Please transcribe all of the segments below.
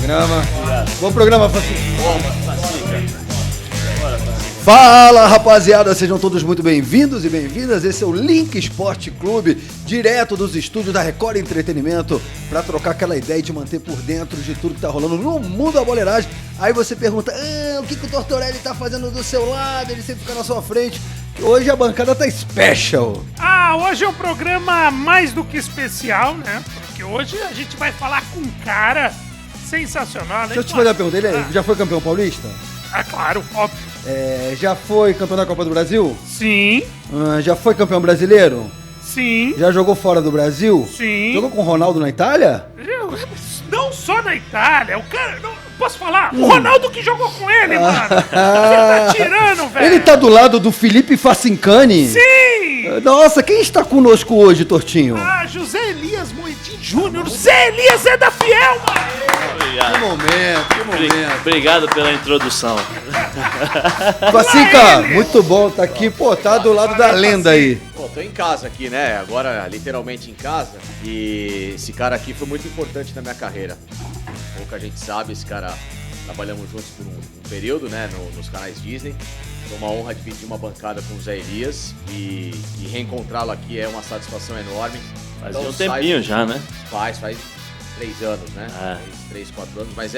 programa. Bom programa, Facica. Facica. Fala, rapaziada, sejam todos muito bem-vindos e bem-vindas. Esse é o Link Esporte Clube, direto dos estúdios da Record Entretenimento, para trocar aquela ideia de manter por dentro de tudo que tá rolando no mundo da boleiragem. Aí você pergunta, o que o Tortorelli tá fazendo do seu lado? Ele sempre fica na sua frente. Hoje a bancada tá special. Hoje é um programa mais do que especial, né? Porque hoje a gente vai falar com um cara sensacional, né? Deixa eu te fazer uma pergunta, ele já foi campeão paulista? Claro, óbvio. Já foi campeão da Copa do Brasil? Sim. Já foi campeão brasileiro? Sim. Já jogou fora do Brasil? Sim. Jogou com o Ronaldo na Itália? Não só na Itália, o cara... Posso falar? O Ronaldo que jogou com ele, mano. Você tá tirando, velho. Ele tá do lado do Felipe Facincani? Sim. Nossa, quem está conosco hoje, Tortinho? José Elias Moedim Júnior. Zé Elias é da Fiel, mano. Obrigado. Que momento. Obrigado pela introdução. Facica, muito bom tá aqui. Pô, tá do lado da lenda aí. Pô, tô em casa aqui, né? Agora, literalmente em casa. E esse cara aqui foi muito importante na minha carreira. Pouca gente sabe, esse cara, trabalhamos juntos por um período, né? Nos canais Disney. Foi uma honra dividir uma bancada com o Zé Elias. E reencontrá-lo aqui é uma satisfação enorme. Fazia um tempinho já, né? Faz 3 anos, né? 3, 4 anos, mas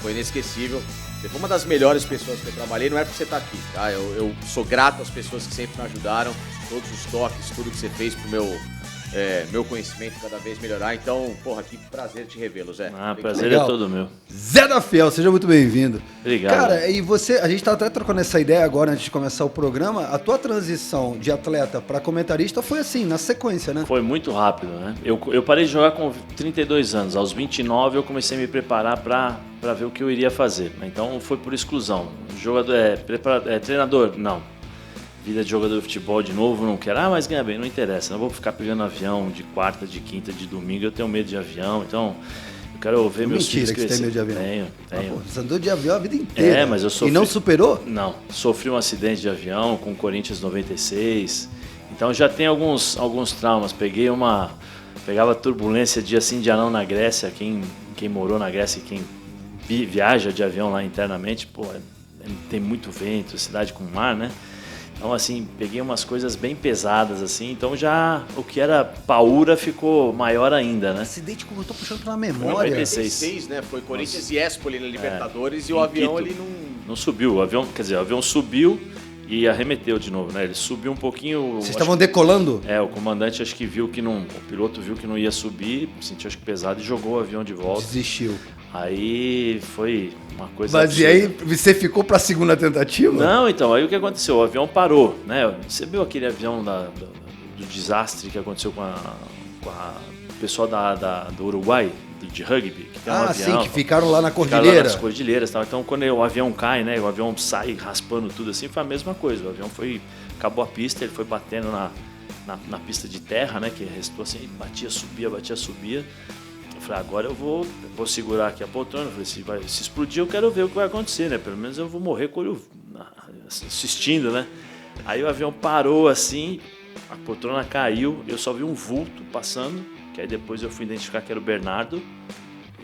foi inesquecível. Você foi uma das melhores pessoas que eu trabalhei, não é porque você tá aqui, tá? Eu sou grato às pessoas que sempre me ajudaram, todos os toques, tudo que você fez pro meu conhecimento cada vez melhorar. Então, porra, que prazer te revê-lo, Zé. Prazer é todo meu. Zé da Fiel, seja muito bem-vindo. Obrigado. Cara, e você, a gente tá até trocando essa ideia agora antes de começar o programa, a tua transição de atleta pra comentarista foi assim, na sequência, né? Foi muito rápido, né? Eu parei de jogar com 32 anos, aos 29 eu comecei a me preparar pra ver o que eu iria fazer. Então foi por exclusão. Jogador, treinador, não. Vida de jogador de futebol de novo, não quero. Mas ganha bem, não interessa. Não vou ficar pegando avião de quarta, de quinta, de domingo. Eu tenho medo de avião, então eu quero ver meus filhos crescer. Mentira que você tem medo de avião. Tenho. Você andou de avião a vida inteira. Mas eu sofri. E não superou? Não. Sofri um acidente de avião com o Corinthians 96. Então já tem alguns traumas. Pegava turbulência dia sim, dia não na Grécia. Quem morou na Grécia e quem viaja de avião lá internamente, tem muito vento, cidade com mar, né? Então, assim, peguei umas coisas bem pesadas, assim, então já o que era paura ficou maior ainda, né? Acidente, como eu tô puxando pela memória. 96, né? Foi Corinthians e Espoli na Libertadores e o avião ele não subiu. O avião subiu e arremeteu de novo, né? Ele subiu um pouquinho... Vocês estavam decolando? O comandante acho que viu que não... O piloto viu que não ia subir, sentiu acho que pesado e jogou o avião de volta. Desistiu. Aí foi uma coisa Mas absurda. E aí, você ficou pra segunda tentativa? Não, então, aí o que aconteceu? O avião parou, né? Você viu aquele avião do desastre que aconteceu com o pessoal do Uruguai, de rugby? Que tem um avião, sim, que ficaram lá na cordilheira. Ficaram lá nas cordilheiras e tal. Então, quando o avião cai, né? O avião sai raspando tudo assim, foi a mesma coisa. O avião acabou a pista, ele foi batendo na pista de terra, né? Que restou assim, batia, subia. Eu falei, agora eu vou segurar aqui a poltrona. Eu falei, se explodir, eu quero ver o que vai acontecer, né? Pelo menos eu vou morrer com o olho assistindo, né? Aí o avião parou assim, a poltrona caiu, eu só vi um vulto passando, que aí depois eu fui identificar que era o Bernardo.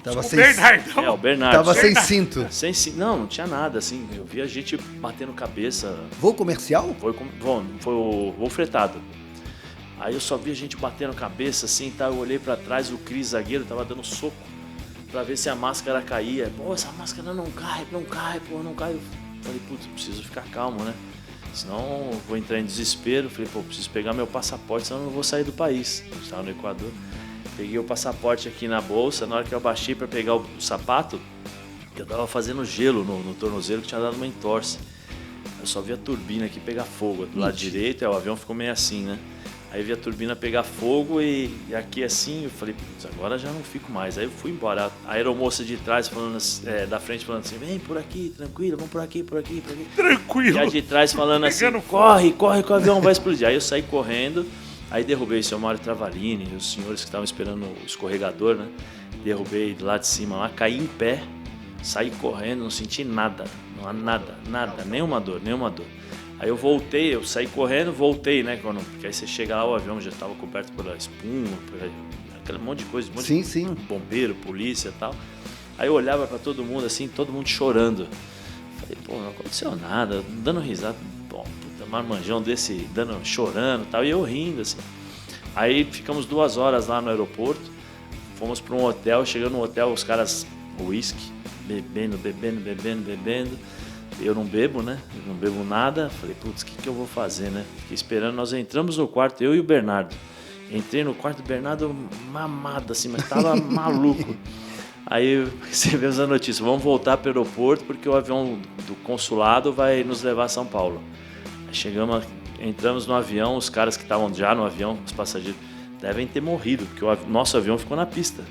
Tava sem... Bernardão. O Bernardo. Tava sem cinto. Sem cinto. Não tinha nada, assim. Eu vi a gente batendo cabeça. Voo comercial? Foi o voo fretado. Aí eu só vi a gente batendo cabeça assim, tá? Eu olhei pra trás, o Cris, zagueiro, tava dando soco pra ver se a máscara caía. Pô, essa máscara não cai. Eu falei, putz, preciso ficar calmo, né? Senão eu vou entrar em desespero. Falei, preciso pegar meu passaporte, senão eu não vou sair do país. Eu estava no Equador. Peguei o passaporte aqui na bolsa, na hora que eu abaixei pra pegar o sapato, eu tava fazendo gelo no tornozelo que tinha dado uma entorse. Eu só vi a turbina aqui pegar fogo do lado direito, o avião ficou meio assim, né? Aí vi a turbina pegar fogo e aqui assim, eu falei, putz, agora já não fico mais. Aí eu fui embora. A aeromoça de trás, da frente, falando assim, vem por aqui, tranquilo, vamos por aqui. Tranquilo. E a de trás falando assim, corre que o avião vai explodir. Aí eu saí correndo, aí derrubei o seu Mário Travalini e os senhores que estavam esperando o escorregador, né? Derrubei de lá de cima lá, caí em pé, saí correndo, não senti nada, nenhuma dor. Aí eu saí correndo, voltei, né? Porque aí você chega lá, o avião já estava coberto pela espuma, por aquele monte de coisa, Sim. bombeiro, polícia e tal. Aí eu olhava para todo mundo assim, todo mundo chorando. Falei, pô, não aconteceu nada, dando risada. Pô, puta, marmanjão desse, chorando e tal. E eu rindo assim. Aí ficamos 2 horas lá no aeroporto. Fomos para um hotel. Chegando no hotel, os caras, uísque, bebendo. Eu não bebo, né? Eu não bebo nada. Falei, putz, o que eu vou fazer, né? Fiquei esperando. Nós entramos no quarto, eu e o Bernardo. Entrei no quarto do Bernardo mamado, assim, mas tava maluco. Aí recebemos a notícia, vamos voltar para o aeroporto porque o avião do consulado vai nos levar a São Paulo. Aí entramos no avião, os caras que estavam já no avião, os passageiros, devem ter morrido, porque o nosso avião ficou na pista.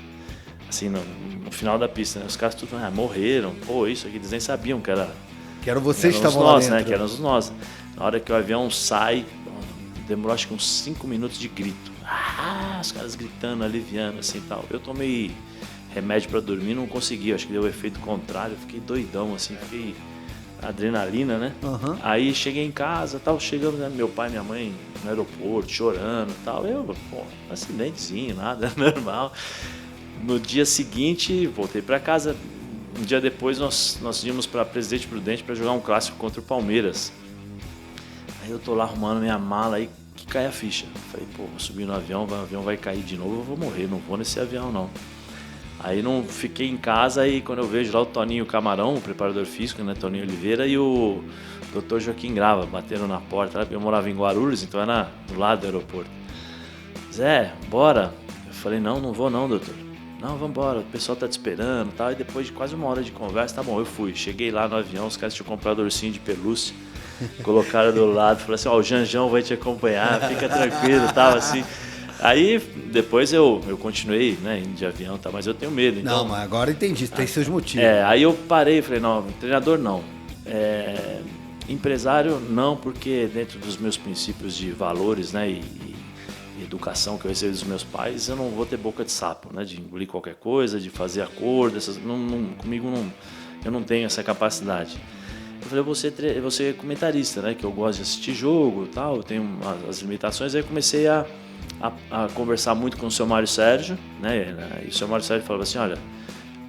Assim, no final da pista, né? Os caras tudo morreram, pô, isso aqui, eles nem sabiam que era... Que eram vocês que estavam lá dentro. Né? Que eram os nós. Na hora que o avião sai, demorou acho que uns 5 minutos de grito. Os caras gritando, aliviando, assim e tal. Eu tomei remédio para dormir, não consegui, acho que deu o efeito contrário, fiquei doidão, assim, fiquei adrenalina, né? Uhum. Aí cheguei em casa, tal, chegamos, né, meu pai e minha mãe no aeroporto, chorando, tal. Eu, pô, acidentezinho, nada, normal. No dia seguinte, voltei para casa. Um dia depois, nós íamos para Presidente Prudente para jogar um clássico contra o Palmeiras. Aí eu tô lá arrumando minha mala, aí que cai a ficha. Falei, pô, vou subir no avião, o avião vai cair de novo, eu vou morrer, não vou nesse avião, não. Aí não fiquei em casa e quando eu vejo lá o Toninho Camarão, o preparador físico, né, Toninho Oliveira, e o Dr. Joaquim Grava bateram na porta. Eu morava em Guarulhos, então era do lado do aeroporto. Zé, bora? Eu falei, não vou não, doutor. Não, vamos embora, o pessoal tá te esperando e tal. E depois de quase 1 hora de conversa, tá bom, eu fui. Cheguei lá no avião, os caras tinham comprado ursinho de pelúcia, colocaram do lado, falaram assim, o Janjão vai te acompanhar, fica tranquilo, tal, assim. Aí, depois eu continuei, né, indo de avião, tá, mas eu tenho medo. Então, não, mas agora entendi, tem seus motivos. Aí eu parei e falei, não, treinador não. Empresário não, porque dentro dos meus princípios de valores, né, e educação que eu recebi dos meus pais, eu não vou ter boca de sapo, né, de engolir qualquer coisa, de fazer acordo, comigo eu não tenho essa capacidade. Eu falei, eu vou ser comentarista, né, que eu gosto de assistir jogo e tal, eu tenho as limitações. Aí comecei a conversar muito com o seu Mário Sérgio, né, e o seu Mário Sérgio falava assim, olha,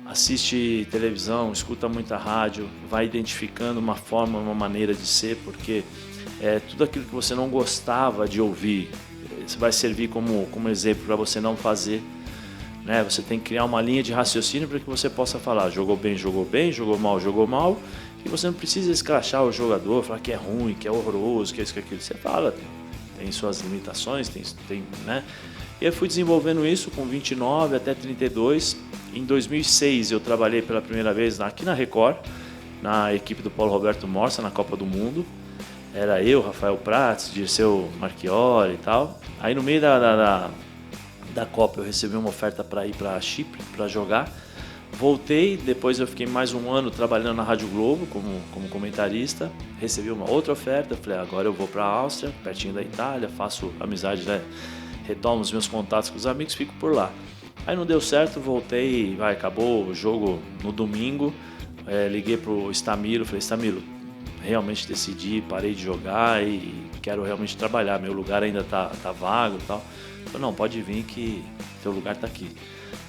assiste televisão, escuta muita rádio, vai identificando uma forma, uma maneira de ser, porque tudo aquilo que você não gostava de ouvir, isso vai servir como exemplo para você não fazer, né? Você tem que criar uma linha de raciocínio para que você possa falar, jogou bem, jogou mal, e você não precisa escrachar o jogador, falar que é ruim, que é horroroso, que é isso, que é aquilo. Você fala, tem suas limitações, tem, né? E eu fui desenvolvendo isso com 29 até 32. Em 2006 eu trabalhei pela primeira vez aqui na Record, na equipe do Paulo Roberto Morsa, na Copa do Mundo. Era eu, Rafael Prats, Dirceu Marchiori e tal. Aí no meio da Copa eu recebi uma oferta para ir para Chipre para jogar. Voltei, depois eu fiquei mais 1 ano trabalhando na Rádio Globo como comentarista. Recebi uma outra oferta, falei, agora eu vou para a Áustria, pertinho da Itália, faço amizade, né? Retomo os meus contatos com os amigos, fico por lá. Aí não deu certo, voltei, acabou o jogo no domingo, liguei pro Estamilo, falei, Estamilo, realmente decidi, parei de jogar e quero realmente trabalhar, meu lugar ainda tá vago e tal. Falei, não, pode vir que teu lugar tá aqui.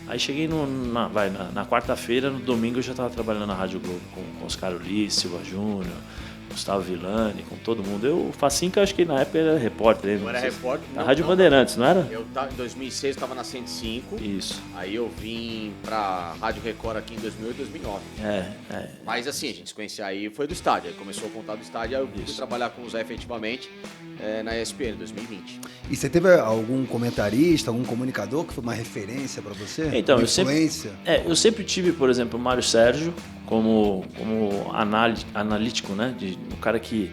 Aí cheguei na quarta-feira, no domingo eu já estava trabalhando na Rádio Globo com Oscar Ulisses, Silva Júnior, Gustavo Villani, com todo mundo. O Facinca, acho que na época era repórter. Eu era repórter. Na Rádio Bandeirantes, não era? Em 2006 eu estava na 105. Isso. Aí eu vim pra Rádio Record aqui em 2008 e 2009. Mas assim, a gente se conhecia aí, foi do estádio. Aí começou a contar do estádio, aí eu fui trabalhar com o Zé efetivamente na ESPN em 2020. E você teve algum comentarista, algum comunicador que foi uma referência para você? Então, uma influência? Eu sempre tive, por exemplo, o Mário Sérgio como analítico, né? Um cara que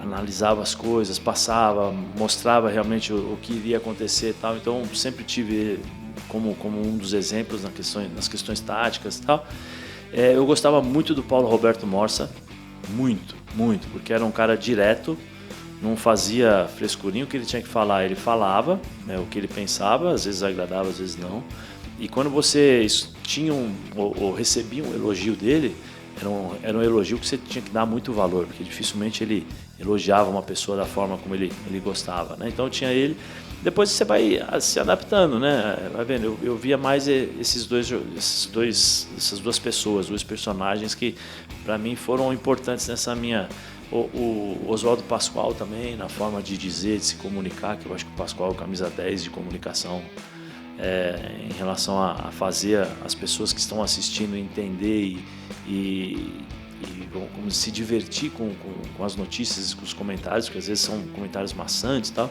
analisava as coisas, passava, mostrava realmente o que iria acontecer e tal. Então, sempre tive ele como um dos exemplos nas questões táticas e tal. Eu gostava muito do Paulo Roberto Morsa, muito, porque era um cara direto, não fazia frescurinho. O que ele tinha que falar, ele falava, né, o que ele pensava, às vezes agradava, às vezes não. E quando você tinha ou recebia um elogio dele, era um elogio que você tinha que dar muito valor, porque dificilmente ele elogiava uma pessoa da forma como ele gostava, né? Então tinha ele. Depois você vai se adaptando, né? Vai vendo, eu via mais essas duas pessoas, dois personagens que para mim foram importantes nessa minha... O Oswaldo Pascoal também, na forma de dizer, de se comunicar, que eu acho que o Pascoal é o camisa 10 de comunicação, em relação a fazer as pessoas que estão assistindo entender e como se divertir com as notícias, com os comentários, que às vezes são comentários maçantes e tal.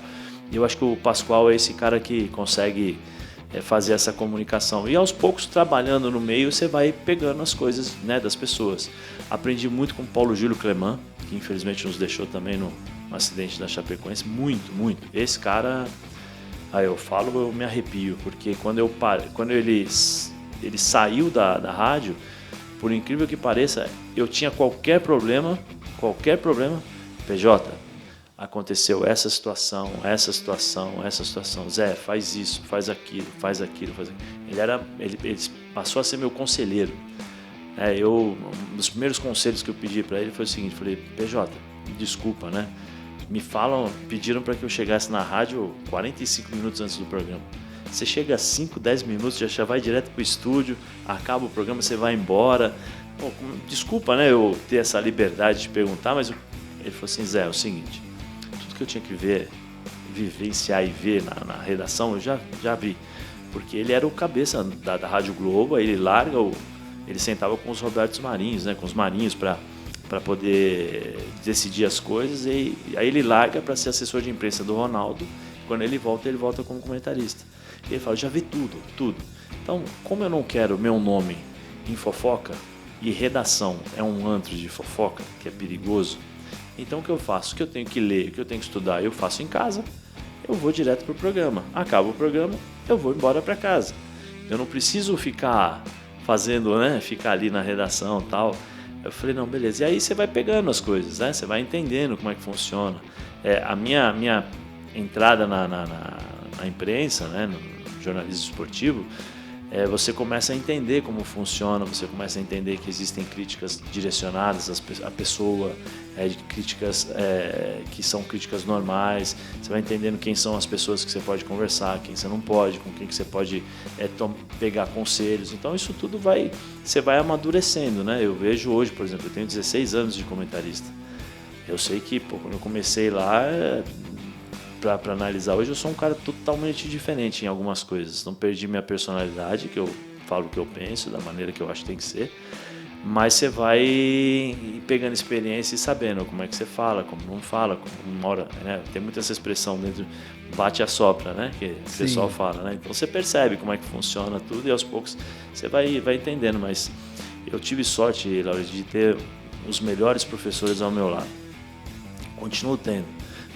E eu acho que o Pascoal é esse cara que consegue fazer essa comunicação. E aos poucos, trabalhando no meio, você vai pegando as coisas, né, das pessoas. Aprendi muito com o Paulo Júlio Cleman, que infelizmente nos deixou também no acidente da Chapecoense. Muito, muito. Esse cara, aí eu falo, eu me arrepio, porque quando ele saiu da rádio, por incrível que pareça, eu tinha qualquer problema, PJ, aconteceu essa situação. Zé, faz isso, faz aquilo. Ele passou a ser meu conselheiro. Um dos primeiros conselhos que eu pedi para ele foi o seguinte, falei, PJ, desculpa, né? Pediram para que eu chegasse na rádio 45 minutos antes do programa. Você chega a 5, 10 minutos, já vai direto pro estúdio, acaba o programa, você vai embora. Pô, desculpa, né, eu ter essa liberdade de perguntar, mas ele falou assim, Zé, é o seguinte, tudo que eu tinha que vivenciar e ver na redação, eu já vi. Porque ele era o cabeça da Rádio Globo, aí ele sentava com os Robertos Marinhos, né, com os Marinhos para poder decidir as coisas, e aí ele larga para ser assessor de imprensa do Ronaldo. Quando ele volta como comentarista. E ele fala, já vi tudo. Então, como eu não quero meu nome em fofoca, e redação é um antro de fofoca, que é perigoso, então o que eu faço? O que eu tenho que ler, o que eu tenho que estudar, eu faço em casa, eu vou direto pro programa. Acaba o programa, eu vou embora para casa. Eu não preciso ficar fazendo, né, ficar ali na redação e tal. Eu falei, não, beleza. E aí você vai pegando as coisas, né? Você vai entendendo como é que funciona. A minha entrada na imprensa, né, no jornalismo esportivo, você começa a entender como funciona, você começa a entender que existem críticas direcionadas à pessoa, críticas que são críticas normais, você vai entendendo quem são as pessoas que você pode conversar, quem você não pode, com quem que você pode pegar conselhos. Então isso tudo você vai amadurecendo, né? Eu vejo hoje, por exemplo, eu tenho 16 anos de comentarista. Eu sei que quando eu comecei lá, para analisar hoje, eu sou um cara totalmente diferente em algumas coisas. Não perdi minha personalidade, que eu falo o que eu penso, da maneira que eu acho que tem que ser. Mas você vai pegando experiência e sabendo como é que você fala, como não fala, como uma hora, né? Tem muita essa expressão dentro, bate a sopra, né? Que o pessoal fala, né? Então você percebe como é que funciona tudo e aos poucos você vai entendendo. Mas eu tive sorte, Laura, de ter os melhores professores ao meu lado. Continuo tendo,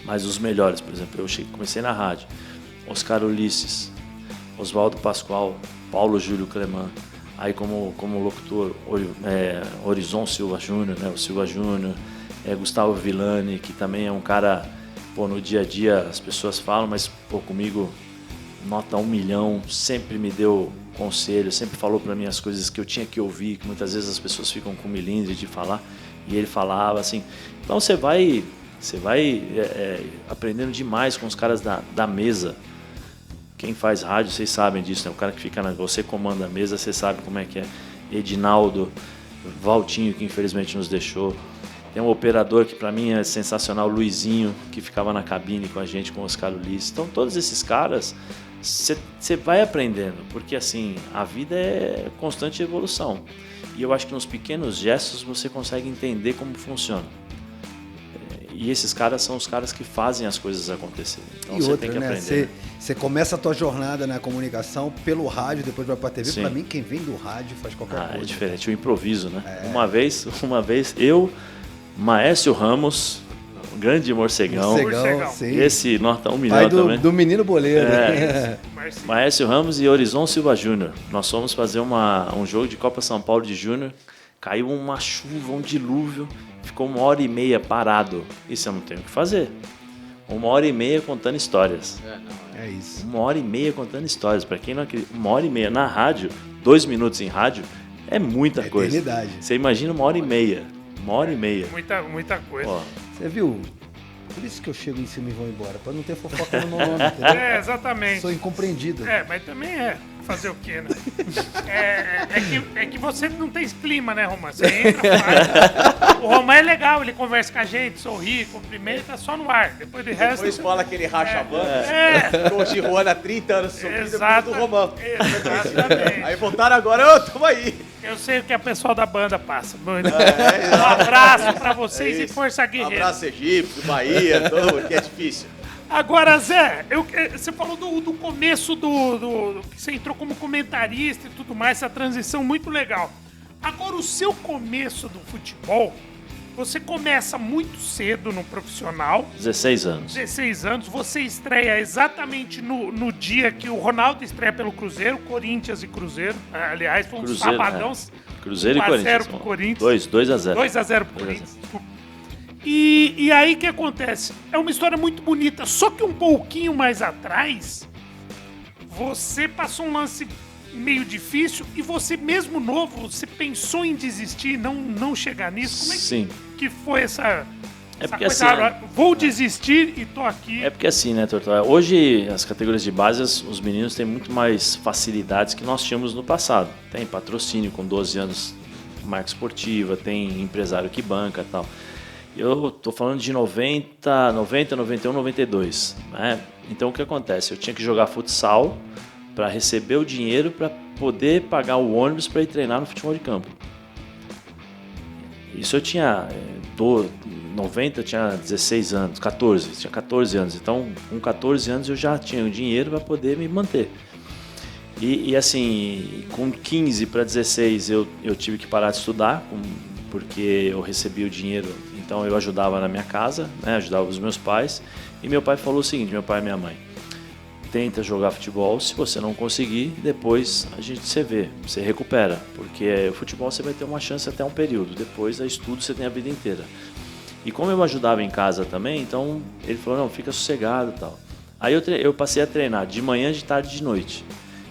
mas os melhores, por exemplo, eu comecei na rádio, Oscar Ulisses, Oswaldo Pascoal, Paulo Júlio Cleman, aí como locutor, Horizon Silva Júnior, né, o Silva Júnior, Gustavo Villani, que também é um cara, no dia a dia as pessoas falam, mas comigo nota 1 milhão, sempre me deu conselho, sempre falou para mim as coisas que eu tinha que ouvir, que muitas vezes as pessoas ficam com melindre de falar, e ele falava assim. Então você vai aprendendo demais com os caras da mesa. Quem faz rádio, vocês sabem disso, né? O cara que fica você comanda a mesa, você sabe como é que é. Edinaldo, Valtinho, que infelizmente nos deixou. Tem um operador que para mim é sensacional, Luizinho, que ficava na cabine com a gente, com o Oscar Ulisses. Então todos esses caras, você vai aprendendo, porque assim, a vida é constante evolução. E eu acho que nos pequenos gestos você consegue entender como funciona. E esses caras são os caras que fazem as coisas acontecerem. Então e você outra, tem que né? aprender. Você começa a tua jornada na comunicação pelo rádio, depois vai pra TV. Sim. Pra mim, quem vem do rádio faz qualquer coisa. É diferente, o improviso, né? Uma vez, eu, Maércio Ramos, o grande morcegão. Sim. Esse nota 1 milhão pai também. do menino boleiro. Maércio Ramos e Horizon Silva Júnior. Nós fomos fazer um jogo de Copa São Paulo de Júnior. Caiu uma chuva, um dilúvio. Ficou 1h30 parado. Isso eu não tenho o que fazer. 1h30 contando histórias. É isso. 1h30 contando histórias. Para quem não acredita, 1h30 na rádio, 2 minutos em rádio, é muita coisa. Eternidade. Você imagina 1h30. 1h30. Muita coisa. Você viu? Por isso que eu chego em cima e vou embora, pra não ter fofoca no meu nome, entendeu? Exatamente. Sou incompreendido. Mas também fazer o quê, né? É que você não tem esse clima, né, Roman? Você entra, faz. O Roman é legal, ele conversa com a gente, sorri, cumprimenta, só no ar. Depois de resto... Depois fala que ele racha a banda. Ficou Giruana há 30 anos subindo depois do Romão. Exatamente. Aí voltaram agora, tamo aí. Eu sei o que a pessoal da banda passa. Um abraço pra vocês e força guerreira. Um abraço egípcio, Bahia, todo que é difícil. Agora, Zé, você falou do começo que você entrou como comentarista e tudo mais, essa transição muito legal. Agora, o seu começo do futebol, você começa muito cedo no profissional. 16 anos. 16 anos, você estreia exatamente no dia que o Ronaldo estreia pelo Cruzeiro, Corinthians e Cruzeiro. Aliás, foi um Cruzeiro, sabadão. Cruzeiro e Corinthians. 1x0 pro Corinthians. 2x0. 2x0 pro Corinthians. E aí o que acontece? É uma história muito bonita, só que um pouquinho mais atrás, você passou um lance meio difícil e você mesmo novo, você pensou em desistir, não chegar nisso? Como é Sim. que foi essa porque coisa? assim, Vou desistir e tô aqui. É porque assim, né, Tortorella? Hoje, as categorias de base, os meninos têm muito mais facilidades que nós tínhamos no passado. Tem patrocínio com 12 anos, marca esportiva, tem empresário que banca e tal. Eu tô falando de 90, 91, 92, né? Então o que acontece? Eu tinha que jogar futsal para receber o dinheiro para poder pagar o ônibus para ir treinar no futebol de campo. Isso eu tinha 90, eu tinha 16 anos, 14, tinha 14 anos. Então com 14 anos eu já tinha o dinheiro para poder me manter. E assim, com 15 para 16 eu tive que parar de estudar, porque eu recebia o dinheiro. Então eu ajudava na minha casa, né, ajudava os meus pais. E meu pai falou o seguinte, meu pai e minha mãe: tenta jogar futebol, se você não conseguir, depois você vê, você recupera. Porque o futebol você vai ter uma chance até um período, depois a estudo você tem a vida inteira. E como eu ajudava em casa também, então ele falou, não, fica sossegado e tal. Aí eu passei a treinar de manhã, de tarde e de noite.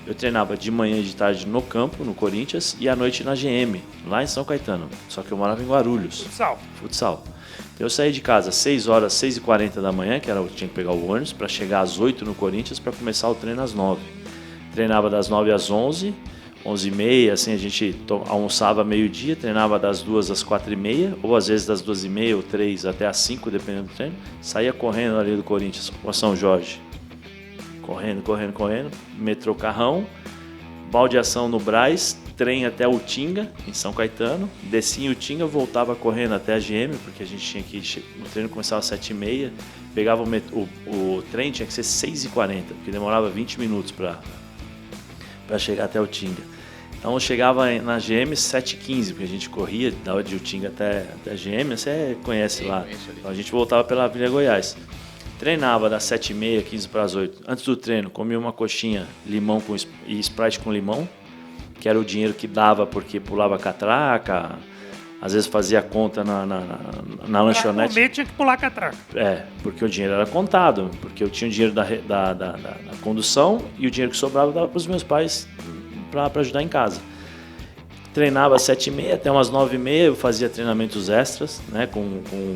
Eu treinava de manhã e de tarde no campo, no Corinthians, e à noite na GM, lá em São Caetano. Só que eu morava em Guarulhos. Futsal. Eu saí de casa às 6h40 da manhã, que eu tinha que pegar o ônibus, para chegar às 8 no Corinthians, para começar o treino às 9. Treinava das 9 às 11, 11h30, assim, a gente almoçava meio-dia, treinava das 2 às 4h30, ou às vezes das 2h30 ou 3 até às 5, dependendo do treino. Saía correndo ali do Corinthians, com São Jorge. Correndo, metrô Carrão, baldeação no Brás, trem até Utinga, em São Caetano, descia em Utinga, voltava correndo até a GM, porque a gente tinha que ir, o treino começava às 7h30, pegava o trem, tinha que ser 6h40, porque demorava 20 minutos para chegar até Utinga. Então eu chegava na GM 7h15, porque a gente corria da hora de Utinga até a GM, você conhece lá. Então a gente voltava pela Avenida Goiás. Treinava das 7h30, 15 para as 8. Antes do treino, comia uma coxinha, limão e Sprite com limão, que era o dinheiro que dava porque pulava catraca, às vezes fazia conta na lanchonete. Pra comer tinha que pular catraca. Porque o dinheiro era contado, porque eu tinha o dinheiro da condução e o dinheiro que sobrava eu dava para os meus pais para ajudar em casa. Treinava às 7h30 até umas 9h30, eu fazia treinamentos extras, né, com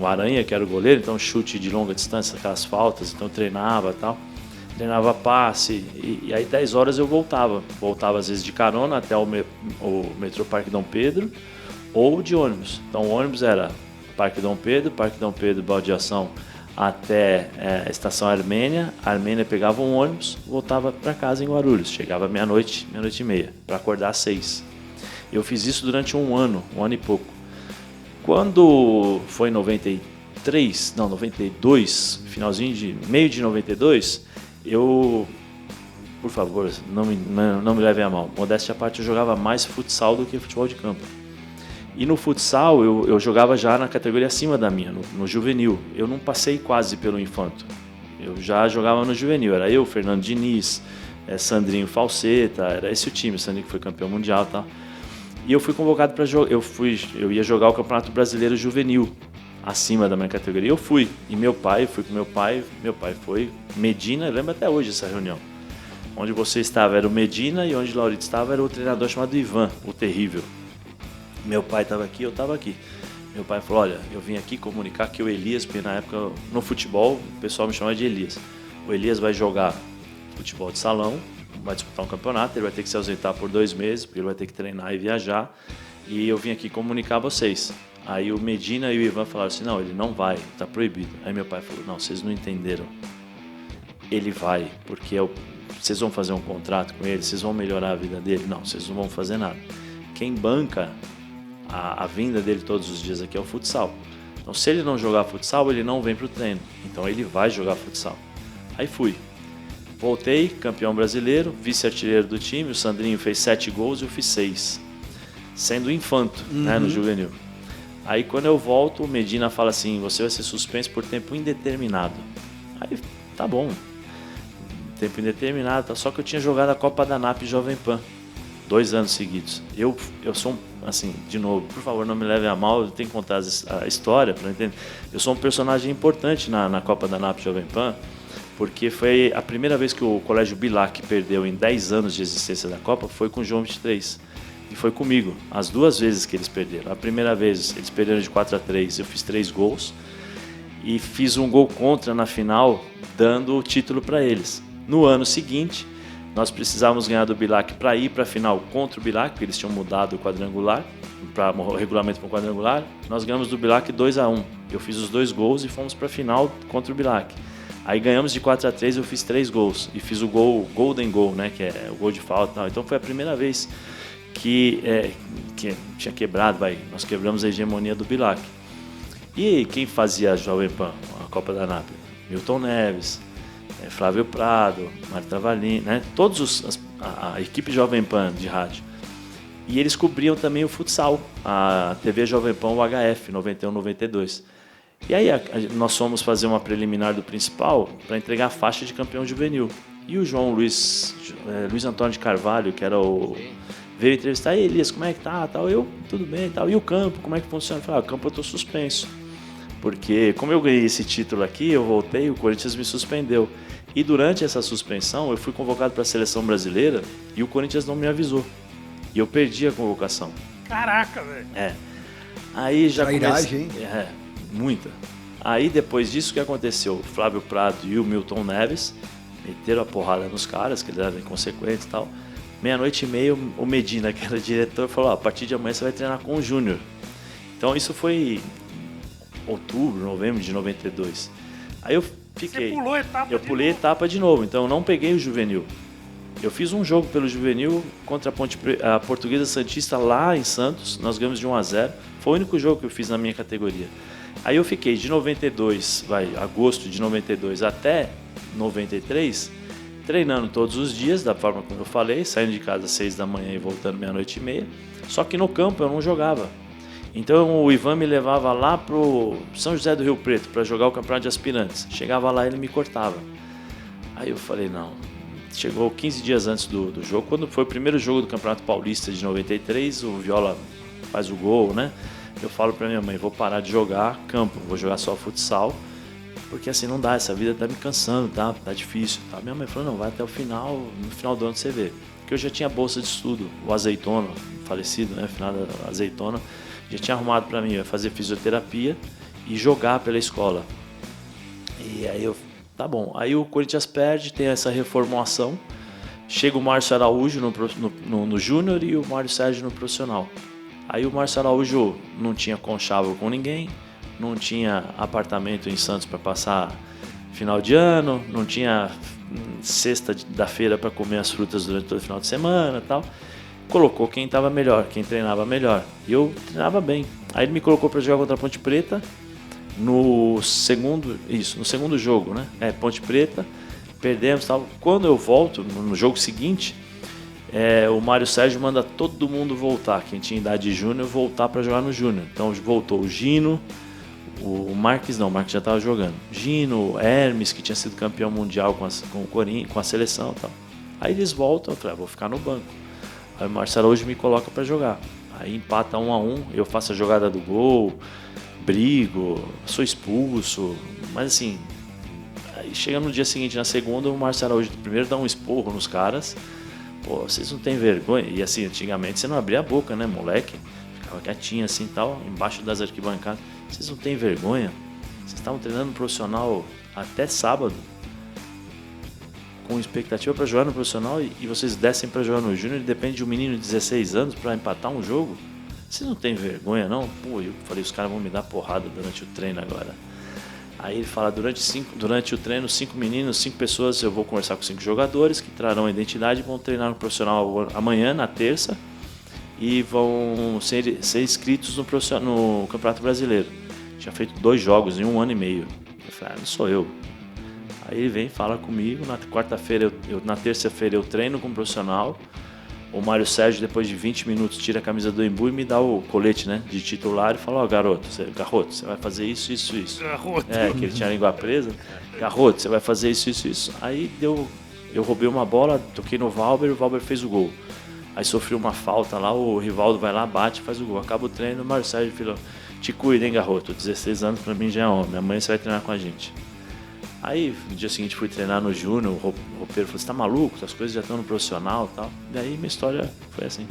o Aranha, que era o goleiro, então chute de longa distância, aquelas faltas, então eu treinava e tal. Treinava passe, e aí 10 horas eu voltava às vezes de carona até o metrô Parque Dom Pedro, ou de ônibus. Então o ônibus era Parque Dom Pedro, baldeação até a estação Armênia pegava um ônibus, voltava para casa em Guarulhos, chegava meia-noite e meia, para acordar às 6. Eu fiz isso durante um ano e pouco. Quando foi em 92, meio de 92, eu, por favor, não me levem a mal, modéstia à parte, eu jogava mais futsal do que futebol de campo. E no futsal eu jogava já na categoria acima da minha, no juvenil. Eu não passei quase pelo infanto. Eu já jogava no juvenil, era eu, Fernando Diniz, Sandrinho Falseta, era esse o time, Sandrinho que foi campeão mundial e tal. E eu fui convocado para jogar, eu ia jogar o Campeonato Brasileiro Juvenil, acima da minha categoria. Eu fui, e fui com meu pai foi Medina, eu lembro até hoje essa reunião. Onde você estava era o Medina e onde o Laurito estava era o treinador chamado Ivan, o terrível. Meu pai estava aqui, eu estava aqui. Meu pai falou, olha, eu vim aqui comunicar que o Elias, porque na época no futebol o pessoal me chamava de Elias. O Elias vai jogar futebol de salão, vai disputar um campeonato, ele vai ter que se ausentar por 2 meses, porque ele vai ter que treinar e viajar. E eu vim aqui comunicar a vocês. Aí o Medina e o Ivan falaram assim, não, ele não vai, tá proibido. Aí meu pai falou, não, vocês não entenderam. Ele vai, porque vocês vão fazer um contrato com ele, vocês vão melhorar a vida dele? Não, vocês não vão fazer nada. Quem banca a vinda dele todos os dias aqui é o futsal. Então, se ele não jogar futsal, ele não vem para o treino. Então, ele vai jogar futsal. Aí fui. Voltei, campeão brasileiro, vice-artilheiro do time. O Sandrinho fez 7 gols e eu fiz 6. Sendo infanto, né, no juvenil. Aí, quando eu volto, o Medina fala assim, você vai ser suspenso por tempo indeterminado. Aí, tá bom. Tempo indeterminado. Só que eu tinha jogado a Copa da NAP Jovem Pan. 2 anos seguidos. Eu sou assim, de novo, por favor, não me leve a mal, eu tenho que contar a história para entender. Eu sou um personagem importante na Copa da NAP Jovem Pan, porque foi a primeira vez que o Colégio Bilac perdeu em 10 anos de existência da Copa, foi com o João 23. E foi comigo, as 2 vezes que eles perderam. A primeira vez, eles perderam de 4-3, eu fiz 3 gols e fiz um gol contra na final, dando o título para eles. No ano seguinte, nós precisávamos ganhar do Bilac para ir para a final contra o Bilac, porque eles tinham mudado o quadrangular, para o regulamento para o quadrangular. Nós ganhamos do Bilac 2-1. Eu fiz os 2 gols e fomos para a final contra o Bilac. Aí ganhamos de 4-3, eu fiz 3 gols. E fiz o gol, Golden Goal, né, que é o gol de falta. Então foi a primeira vez que tinha quebrado, nós quebramos a hegemonia do Bilac. E quem fazia a Jovem Pan, a Copa da NAP? Milton Neves, Flávio Prado, Mário Travalini, né? Todos a equipe Jovem Pan de rádio. E eles cobriam também o futsal, a TV Jovem Pan UHF, 91-92. E aí nós fomos fazer uma preliminar do principal para entregar a faixa de campeão juvenil. E o Luiz Antônio de Carvalho, que era veio entrevistar, Elias, como é que tá? Tal. Eu, tudo bem, tal. E o campo, como é que funciona? Eu falei, o campo eu tô suspenso. Porque como eu ganhei esse título aqui, eu voltei, o Corinthians me suspendeu. E durante essa suspensão, eu fui convocado para a seleção brasileira e o Corinthians não me avisou. E eu perdi a convocação. Caraca, velho. Aí já comecei... hein? Muita. Aí depois disso, o que aconteceu? O Flávio Prado e o Milton Neves meteram a porrada nos caras, que eles eram inconsequentes e tal. 00:30, o Medina, que era diretor, falou, a partir de amanhã você vai treinar com o Júnior. Então isso foi outubro, novembro de 92. Aí eu fiquei... Você pulou a etapa Eu pulei a etapa de novo, então eu não peguei o juvenil. Eu fiz um jogo pelo juvenil contra a Portuguesa Santista lá em Santos, nós ganhamos de 1-0. Foi o único jogo que eu fiz na minha categoria. Aí eu fiquei de 92, agosto de 92 até 93, treinando todos os dias, da forma como eu falei, saindo de casa às 6 da manhã e voltando 00:30. Só que no campo eu não jogava. Então o Ivan me levava lá pro São José do Rio Preto para jogar o campeonato de aspirantes. Chegava lá e ele me cortava. Aí eu falei, não. Chegou 15 dias antes do jogo, quando foi o primeiro jogo do Campeonato Paulista de 93, o Viola faz o gol, né? Eu falo pra minha mãe, vou parar de jogar campo, vou jogar só futsal, porque assim não dá, essa vida tá me cansando, tá difícil. Tá? Minha mãe falou, não, vai até o final, no final do ano você vê. Porque eu já tinha bolsa de estudo, o Azeitona, falecido, né, final da Azeitona, já tinha arrumado pra mim, fazer fisioterapia e jogar pela escola. E aí eu, tá bom, aí o Corinthians perde, tem essa reformulação, chega o Márcio Araújo no Júnior e o Mário Sérgio no profissional. Aí o Márcio Araújo não tinha conchavo com ninguém, não tinha apartamento em Santos para passar final de ano, não tinha cesta da feira para comer as frutas durante todo o final de semana e tal. Colocou quem estava melhor, quem treinava melhor. E eu treinava bem. Aí ele me colocou para jogar contra a Ponte Preta no segundo jogo, né? Ponte Preta, perdemos e tal. Quando eu volto, no jogo seguinte, o Mário Sérgio manda todo mundo voltar, quem tinha idade de júnior, voltar para jogar no júnior. Então voltou o Gino, o Marques não, o Marques já estava jogando. Gino, Hermes, que tinha sido campeão mundial com a seleção e tal. Aí eles voltam, eu falei, vou ficar no banco. Aí o Marcelo hoje me coloca para jogar. Aí empata 1-1, eu faço a jogada do gol, brigo, sou expulso, mas assim, aí chega no dia seguinte, na segunda, o Marcelo hoje primeiro dá um esporro nos caras. Pô, vocês não têm vergonha? E assim, antigamente você não abria a boca, né, moleque? ficava quietinho assim e tal, embaixo das arquibancadas. Vocês não têm vergonha? Vocês estavam treinando no profissional até sábado, com expectativa para jogar no profissional, e vocês descem para jogar no júnior e depende de um menino de 16 anos para empatar um jogo? Vocês não têm vergonha, não? Pô, eu falei, os caras vão me dar porrada durante o treino agora. Aí ele fala, durante o treino, 5 meninos, 5 pessoas, eu vou conversar com 5 jogadores que trarão a identidade e vão treinar no profissional amanhã, na terça, e vão ser inscritos no Campeonato Brasileiro. Tinha feito 2 jogos em 1 ano e meio. Eu falei, não sou eu. Aí ele vem, fala comigo, na quarta-feira, na terça-feira eu treino com o profissional. O Mário Sérgio, depois de 20 minutos, tira a camisa do Embu e me dá o colete, né, de titular e fala, Garroto, você vai fazer isso. Garroto. Que ele tinha a língua presa. Garroto, você vai fazer isso. Aí eu roubei uma bola, toquei no Valber e o Valber fez o gol. Aí sofreu uma falta lá, o Rivaldo vai lá, bate e faz o gol. Acaba o treino, o Mário Sérgio falou, te cuida, hein, Garroto, 16 anos pra mim já é homem, amanhã você vai treinar com a gente. Aí, no dia seguinte, fui treinar no Júnior, o roupeiro falou, você tá maluco? As coisas já estão no profissional e tal. E aí, minha história foi assim.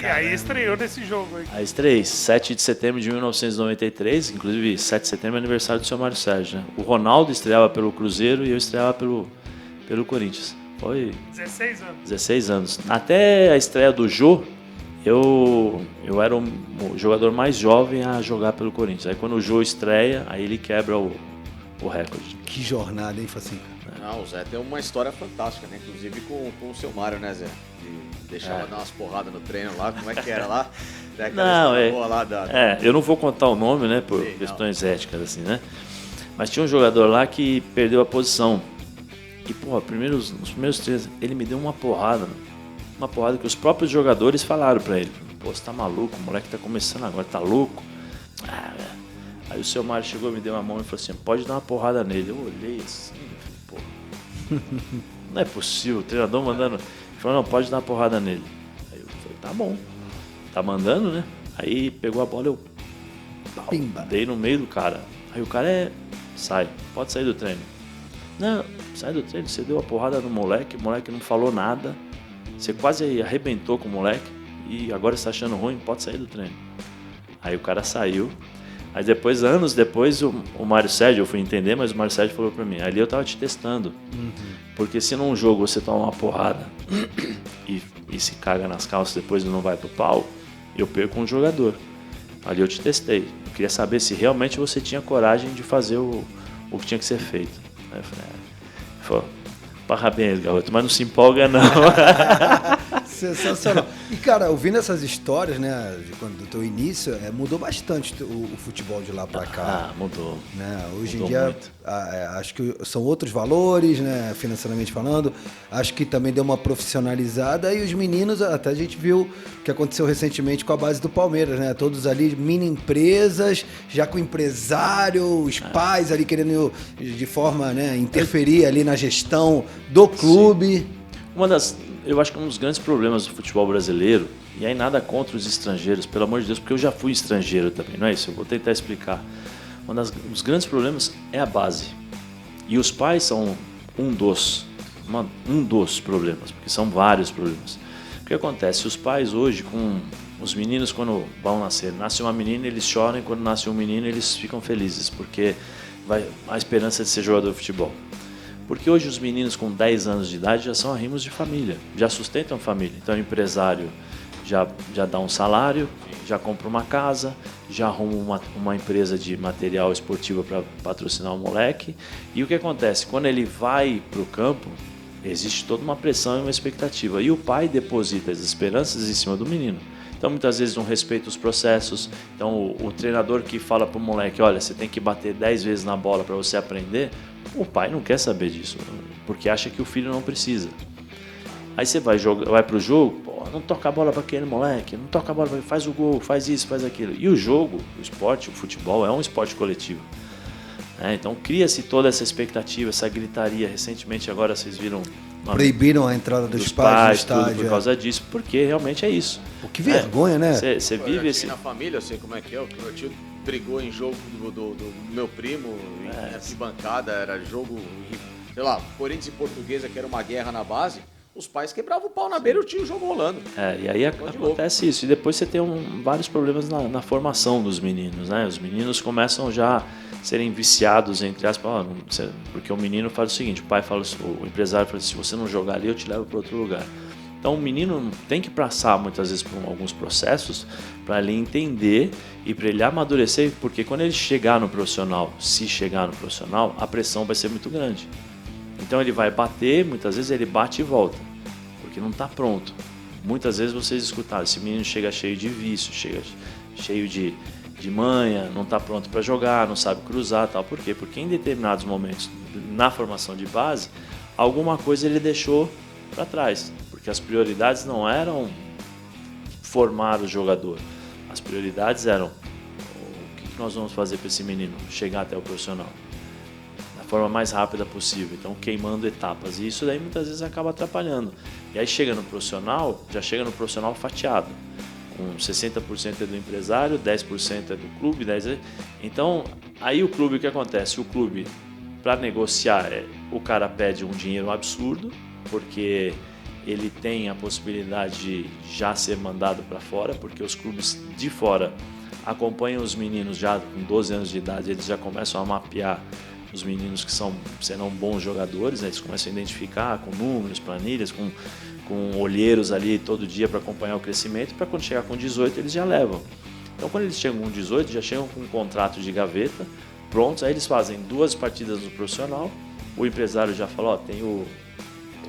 E aí estreou nesse jogo aí. Aí estreiei, 7 de setembro de 1993, inclusive 7 de setembro é aniversário do seu Mário Sérgio, né? O Ronaldo estreava pelo Cruzeiro e eu estreava pelo Corinthians. Foi 16 anos. 16 anos. Até a estreia do Jô, eu era o jogador mais jovem a jogar pelo Corinthians. Aí quando o Jô estreia, aí ele quebra o recorde. Que jornada, hein, Facinca? Não, o Zé tem uma história fantástica, né? Inclusive com o seu Mário, né, Zé? De deixar dar umas porradas no treino lá, como é que era lá? Não, lá eu não vou contar o nome, né, por questões éticas, assim, né? Mas tinha um jogador lá que perdeu a posição. E, porra, nos primeiros treinos, ele me deu uma porrada que os próprios jogadores falaram pra ele. Pô, você tá maluco? O moleque tá começando agora, tá louco? Aí o seu Mário chegou, me deu uma mão e falou assim, pode dar uma porrada nele. Eu olhei assim, eu falei, pô, não é possível, o treinador mandando. Ele falou, não, pode dar uma porrada nele. Aí eu falei, tá bom, tá mandando, né? Aí pegou a bola, eu dei no meio do cara. Aí o cara pode sair do treino. Não, sai do treino, você deu a porrada no moleque, o moleque não falou nada, você quase arrebentou com o moleque e agora você tá achando ruim, pode sair do treino. Aí o cara saiu. Aí depois, anos depois, o Mário Sérgio, eu fui entender, mas o Mário Sérgio falou pra mim, ali eu tava te testando. Porque se num jogo você toma uma porrada e se caga nas calças depois e não vai pro pau, eu perco um jogador. Ali eu te testei. Eu queria saber se realmente você tinha coragem de fazer o que tinha que ser feito. Aí eu falei, parabéns, garoto, mas não se empolga não. Sensacional. E, cara, ouvindo essas histórias, né, do teu início, mudou bastante o futebol de lá pra cá. Mudou. Né? Hoje em dia, acho que são outros valores, né, financeiramente falando. Acho que também deu uma profissionalizada e os meninos, até a gente viu o que aconteceu recentemente com a base do Palmeiras, né? Todos ali, mini empresas, já com empresário, os pais ali querendo de forma, né, interferir ali na gestão do clube. Sim. Eu acho que um dos grandes problemas do futebol brasileiro, e aí nada contra os estrangeiros, pelo amor de Deus, porque eu já fui estrangeiro também, não é isso? Eu vou tentar explicar. Um dos grandes problemas é a base. E os pais são um dos problemas, porque são vários problemas. O que acontece? Os pais hoje, com os meninos quando vão nascer, nasce uma menina, eles choram, e quando nasce um menino, eles ficam felizes, porque a esperança de ser jogador de futebol. Porque hoje os meninos com 10 anos de idade já são arrimos de família, já sustentam a família. Então o empresário já dá um salário, já compra uma casa, já arruma uma empresa de material esportivo para patrocinar o moleque. E o que acontece? Quando ele vai para o campo, existe toda uma pressão e uma expectativa. E o pai deposita as esperanças em cima do menino. Então muitas vezes não respeita os processos. Então o treinador que fala para o moleque, olha, você tem que bater 10 vezes na bola para você aprender, o pai não quer saber disso, porque acha que o filho não precisa. Aí você vai para o jogo, não toca a bola para aquele moleque, não toca a bola, faz o gol, faz isso, faz aquilo. E o jogo, o esporte, o futebol é um esporte coletivo. Então cria-se toda essa expectativa, essa gritaria. Recentemente agora vocês viram... Proibiram a entrada dos pais no estádio. Tudo por causa disso, porque realmente é isso. Que vergonha, né? Você vive esse... Na família, eu sei como é que é, o meu tio brigou em jogo do meu primo, em arquibancada, era jogo, sei lá, Corinthians e Portuguesa, que era uma guerra na base, os pais quebravam o pau na beira e tinha o jogo rolando. E aí acontece isso. E depois você tem vários problemas na formação dos meninos, né? Os meninos começam já a serem viciados, entre aspas, porque o menino faz o seguinte, o pai fala, o empresário fala assim, se você não jogar ali, eu te levo para outro lugar. Então o menino tem que passar muitas vezes por alguns processos para ele entender e para ele amadurecer, porque quando ele chegar no profissional, se chegar no profissional, a pressão vai ser muito grande. Então ele vai bater, muitas vezes ele bate e volta, porque não está pronto. Muitas vezes vocês escutaram, esse menino chega cheio de vício, chega cheio de manha, não está pronto para jogar, não sabe cruzar, tal. Por quê? Porque em determinados momentos na formação de base, alguma coisa ele deixou para trás, porque as prioridades não eram formar o jogador, as prioridades eram o que nós vamos fazer para esse menino chegar até o profissional da forma mais rápida possível, então queimando etapas, e isso daí muitas vezes acaba atrapalhando. E aí chega no profissional, já chega no profissional fatiado, com 60% é do empresário, 10% é do clube, 10%. Então aí o clube, o que acontece? O clube, para negociar, o cara pede um dinheiro absurdo, porque ele tem a possibilidade de já ser mandado para fora, porque os clubes de fora acompanham os meninos já com 12 anos de idade, eles já começam a mapear os meninos que serão bons jogadores, né? Eles começam a identificar com números, planilhas, com olheiros ali todo dia para acompanhar o crescimento, para quando chegar com 18 eles já levam. Então quando eles chegam com 18, já chegam com um contrato de gaveta, prontos, aí eles fazem 2 partidas no profissional, o empresário já fala, tem o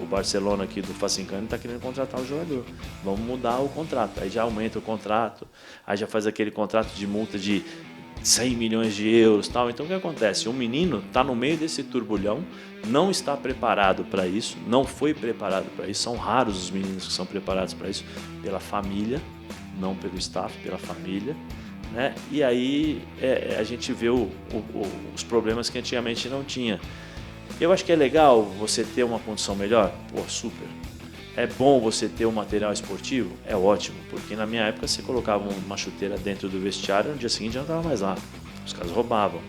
Barcelona aqui do Facincani está querendo contratar o jogador, vamos mudar o contrato, aí já aumenta o contrato, aí já faz aquele contrato de multa de 100 milhões de euros, tal. Então o que acontece? O menino está no meio desse turbulhão, não está preparado para isso, não foi preparado para isso, são raros os meninos que são preparados para isso, pela família, não pelo staff, pela família, né? E aí a gente vê os problemas que antigamente não tinha. Eu acho que é legal você ter uma condição melhor, super. É bom você ter um material esportivo? É ótimo, porque na minha época você colocava uma chuteira dentro do vestiário e no dia seguinte já não estava mais lá. Os caras roubavam,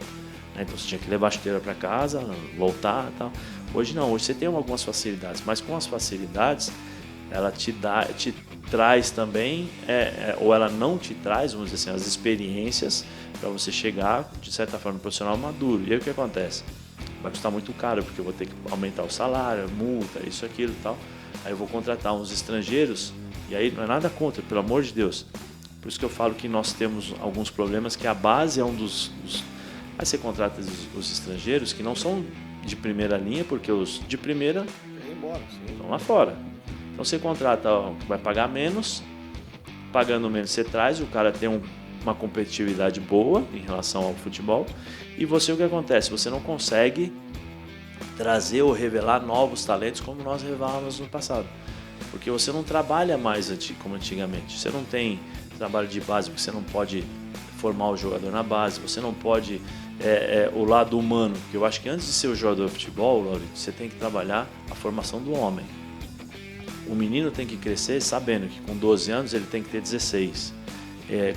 né? Então você tinha que levar a chuteira para casa, voltar e tal. Hoje não, hoje você tem algumas facilidades, mas com as facilidades ela te traz também, ou ela não te traz, vamos dizer assim, as experiências para você chegar, de certa forma, um profissional maduro. E aí o que acontece? Vai custar muito caro, porque eu vou ter que aumentar o salário, multa, isso, aquilo e tal. Aí eu vou contratar uns estrangeiros, e aí não é nada contra, pelo amor de Deus. Por isso que eu falo que nós temos alguns problemas, que a base é um dos... Aí você contrata os estrangeiros, que não são de primeira linha, porque os de primeira estão lá fora. Então você contrata, vai pagar menos, pagando menos você traz, o cara tem uma competitividade boa em relação ao futebol, e você, o que acontece? Você não consegue trazer ou revelar novos talentos como nós revelávamos no passado, porque você não trabalha mais como antigamente, você não tem trabalho de base, porque você não pode formar o jogador na base, você não pode o lado humano, que eu acho que antes de ser o jogador de futebol, Lauri, você tem que trabalhar a formação do homem. O menino tem que crescer sabendo que com 12 anos ele tem que ter 16.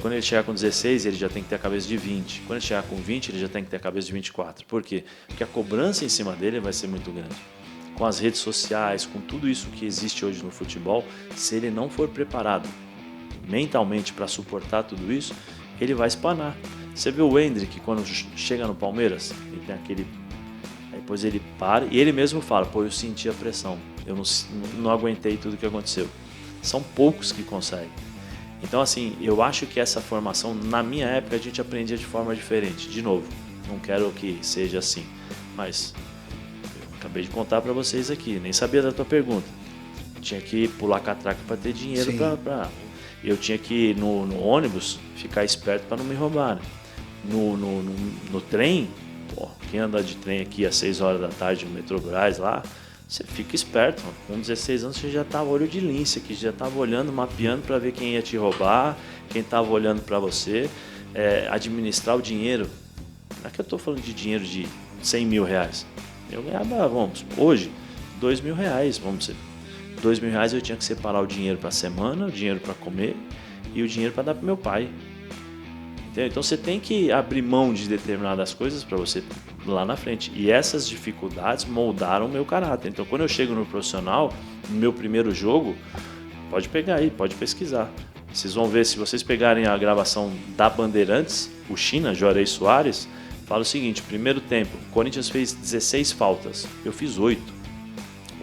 Quando ele chegar com 16, ele já tem que ter a cabeça de 20. Quando ele chegar com 20, ele já tem que ter a cabeça de 24. Por quê? Porque a cobrança em cima dele vai ser muito grande. Com as redes sociais, com tudo isso que existe hoje no futebol, se ele não for preparado mentalmente para suportar tudo isso, ele vai espanar. Você viu o Endrick, quando chega no Palmeiras, ele tem aquele... Aí depois ele para e ele mesmo fala, eu senti a pressão, eu não aguentei tudo que aconteceu. São poucos que conseguem. Então, assim, eu acho que essa formação, na minha época, a gente aprendia de forma diferente. De novo, não quero que seja assim, mas eu acabei de contar para vocês aqui, nem sabia da tua pergunta. Tinha que pular catraca para ter dinheiro para... Eu tinha que ir no ônibus, ficar esperto para não me roubarem. No trem, quem anda de trem aqui às 6 horas da tarde no Metrobras lá, você fica esperto, mano. Com 16 anos você já estava olho de lince aqui, já estava olhando, mapeando para ver quem ia te roubar, quem estava olhando para você, administrar o dinheiro. Não é que eu estou falando de dinheiro de 100 mil reais. Eu ganhava, hoje, 2 mil reais, vamos dizer. 2 mil reais eu tinha que separar o dinheiro para a semana, o dinheiro para comer e o dinheiro para dar para meu pai. Entendeu? Então você tem que abrir mão de determinadas coisas para você lá na frente. E essas dificuldades moldaram o meu caráter. Então quando eu chego no profissional, no meu primeiro jogo, pode pegar aí, pode pesquisar. Vocês vão ver, se vocês pegarem a gravação da Bandeirantes, o China, Juarez Soares, fala o seguinte: primeiro tempo, o Corinthians fez 16 faltas, eu fiz 8.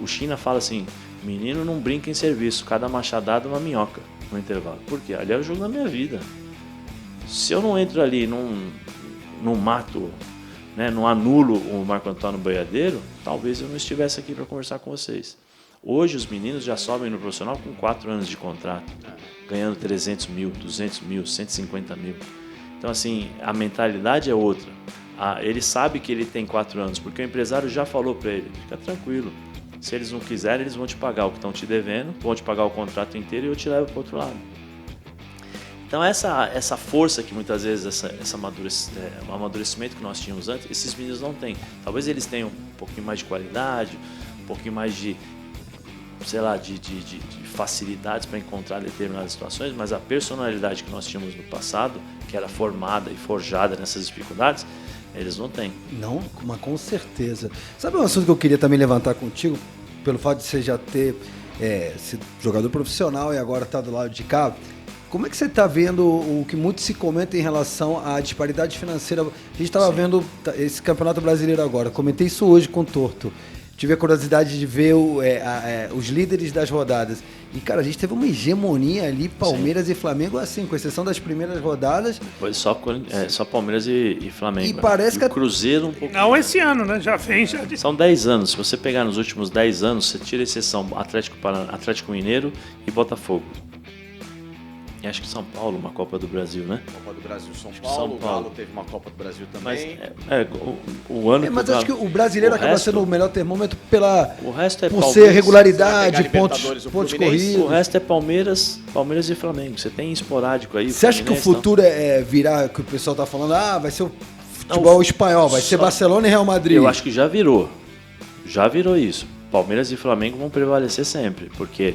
O China fala assim: menino não brinca em serviço, cada machadada é uma minhoca no intervalo. Por quê? Ali é o jogo da minha vida. Se eu não entro ali, não mato, né, não anulo o Marco Antônio Boiadeiro, talvez eu não estivesse aqui para conversar com vocês. Hoje os meninos já sobem no profissional com 4 anos de contrato, ganhando 300 mil, 200 mil, 150 mil. Então, assim, a mentalidade é outra. Ele sabe que ele tem 4 anos, porque o empresário já falou para ele: fica tranquilo, se eles não quiserem, eles vão te pagar o que estão te devendo, vão te pagar o contrato inteiro e eu te levo para o outro lado. Então, essa força que muitas vezes, o amadurecimento que nós tínhamos antes, esses meninos não têm. Talvez eles tenham um pouquinho mais de qualidade, um pouquinho mais de facilidades para encontrar determinadas situações, mas a personalidade que nós tínhamos no passado, que era formada e forjada nessas dificuldades, eles não têm. Não, mas com certeza. Sabe um assunto que eu queria também levantar contigo, pelo fato de você já ter sido jogador profissional e agora está do lado de cá? Como é que você está vendo o que muito se comenta em relação à disparidade financeira? A gente estava vendo esse Campeonato Brasileiro agora, comentei isso hoje com o Torto. Tive a curiosidade de ver os líderes das rodadas. E, cara, a gente teve uma hegemonia ali, Palmeiras e Flamengo, assim, com exceção das primeiras rodadas. Foi só Palmeiras e Flamengo. E parece que o Cruzeiro um pouco. Não esse ano, né? Já vem. São 10 anos. Se você pegar nos últimos 10 anos, você tira a exceção Atlético Mineiro e Botafogo. E acho que São Paulo, uma Copa do Brasil, né? Copa do Brasil, São Paulo. O Galo teve uma Copa do Brasil também. Mas o ano mas acho que o brasileiro acaba sendo o melhor termômetro o resto é por Palmeiras, ser regularidade, pontos corridos. O resto é Palmeiras e Flamengo. Você tem esporádico aí. Você acha que o futuro é virar, que o pessoal tá falando, vai ser o futebol espanhol, vai ser Barcelona e Real Madrid? Eu acho que já virou. Já virou isso. Palmeiras e Flamengo vão prevalecer sempre, porque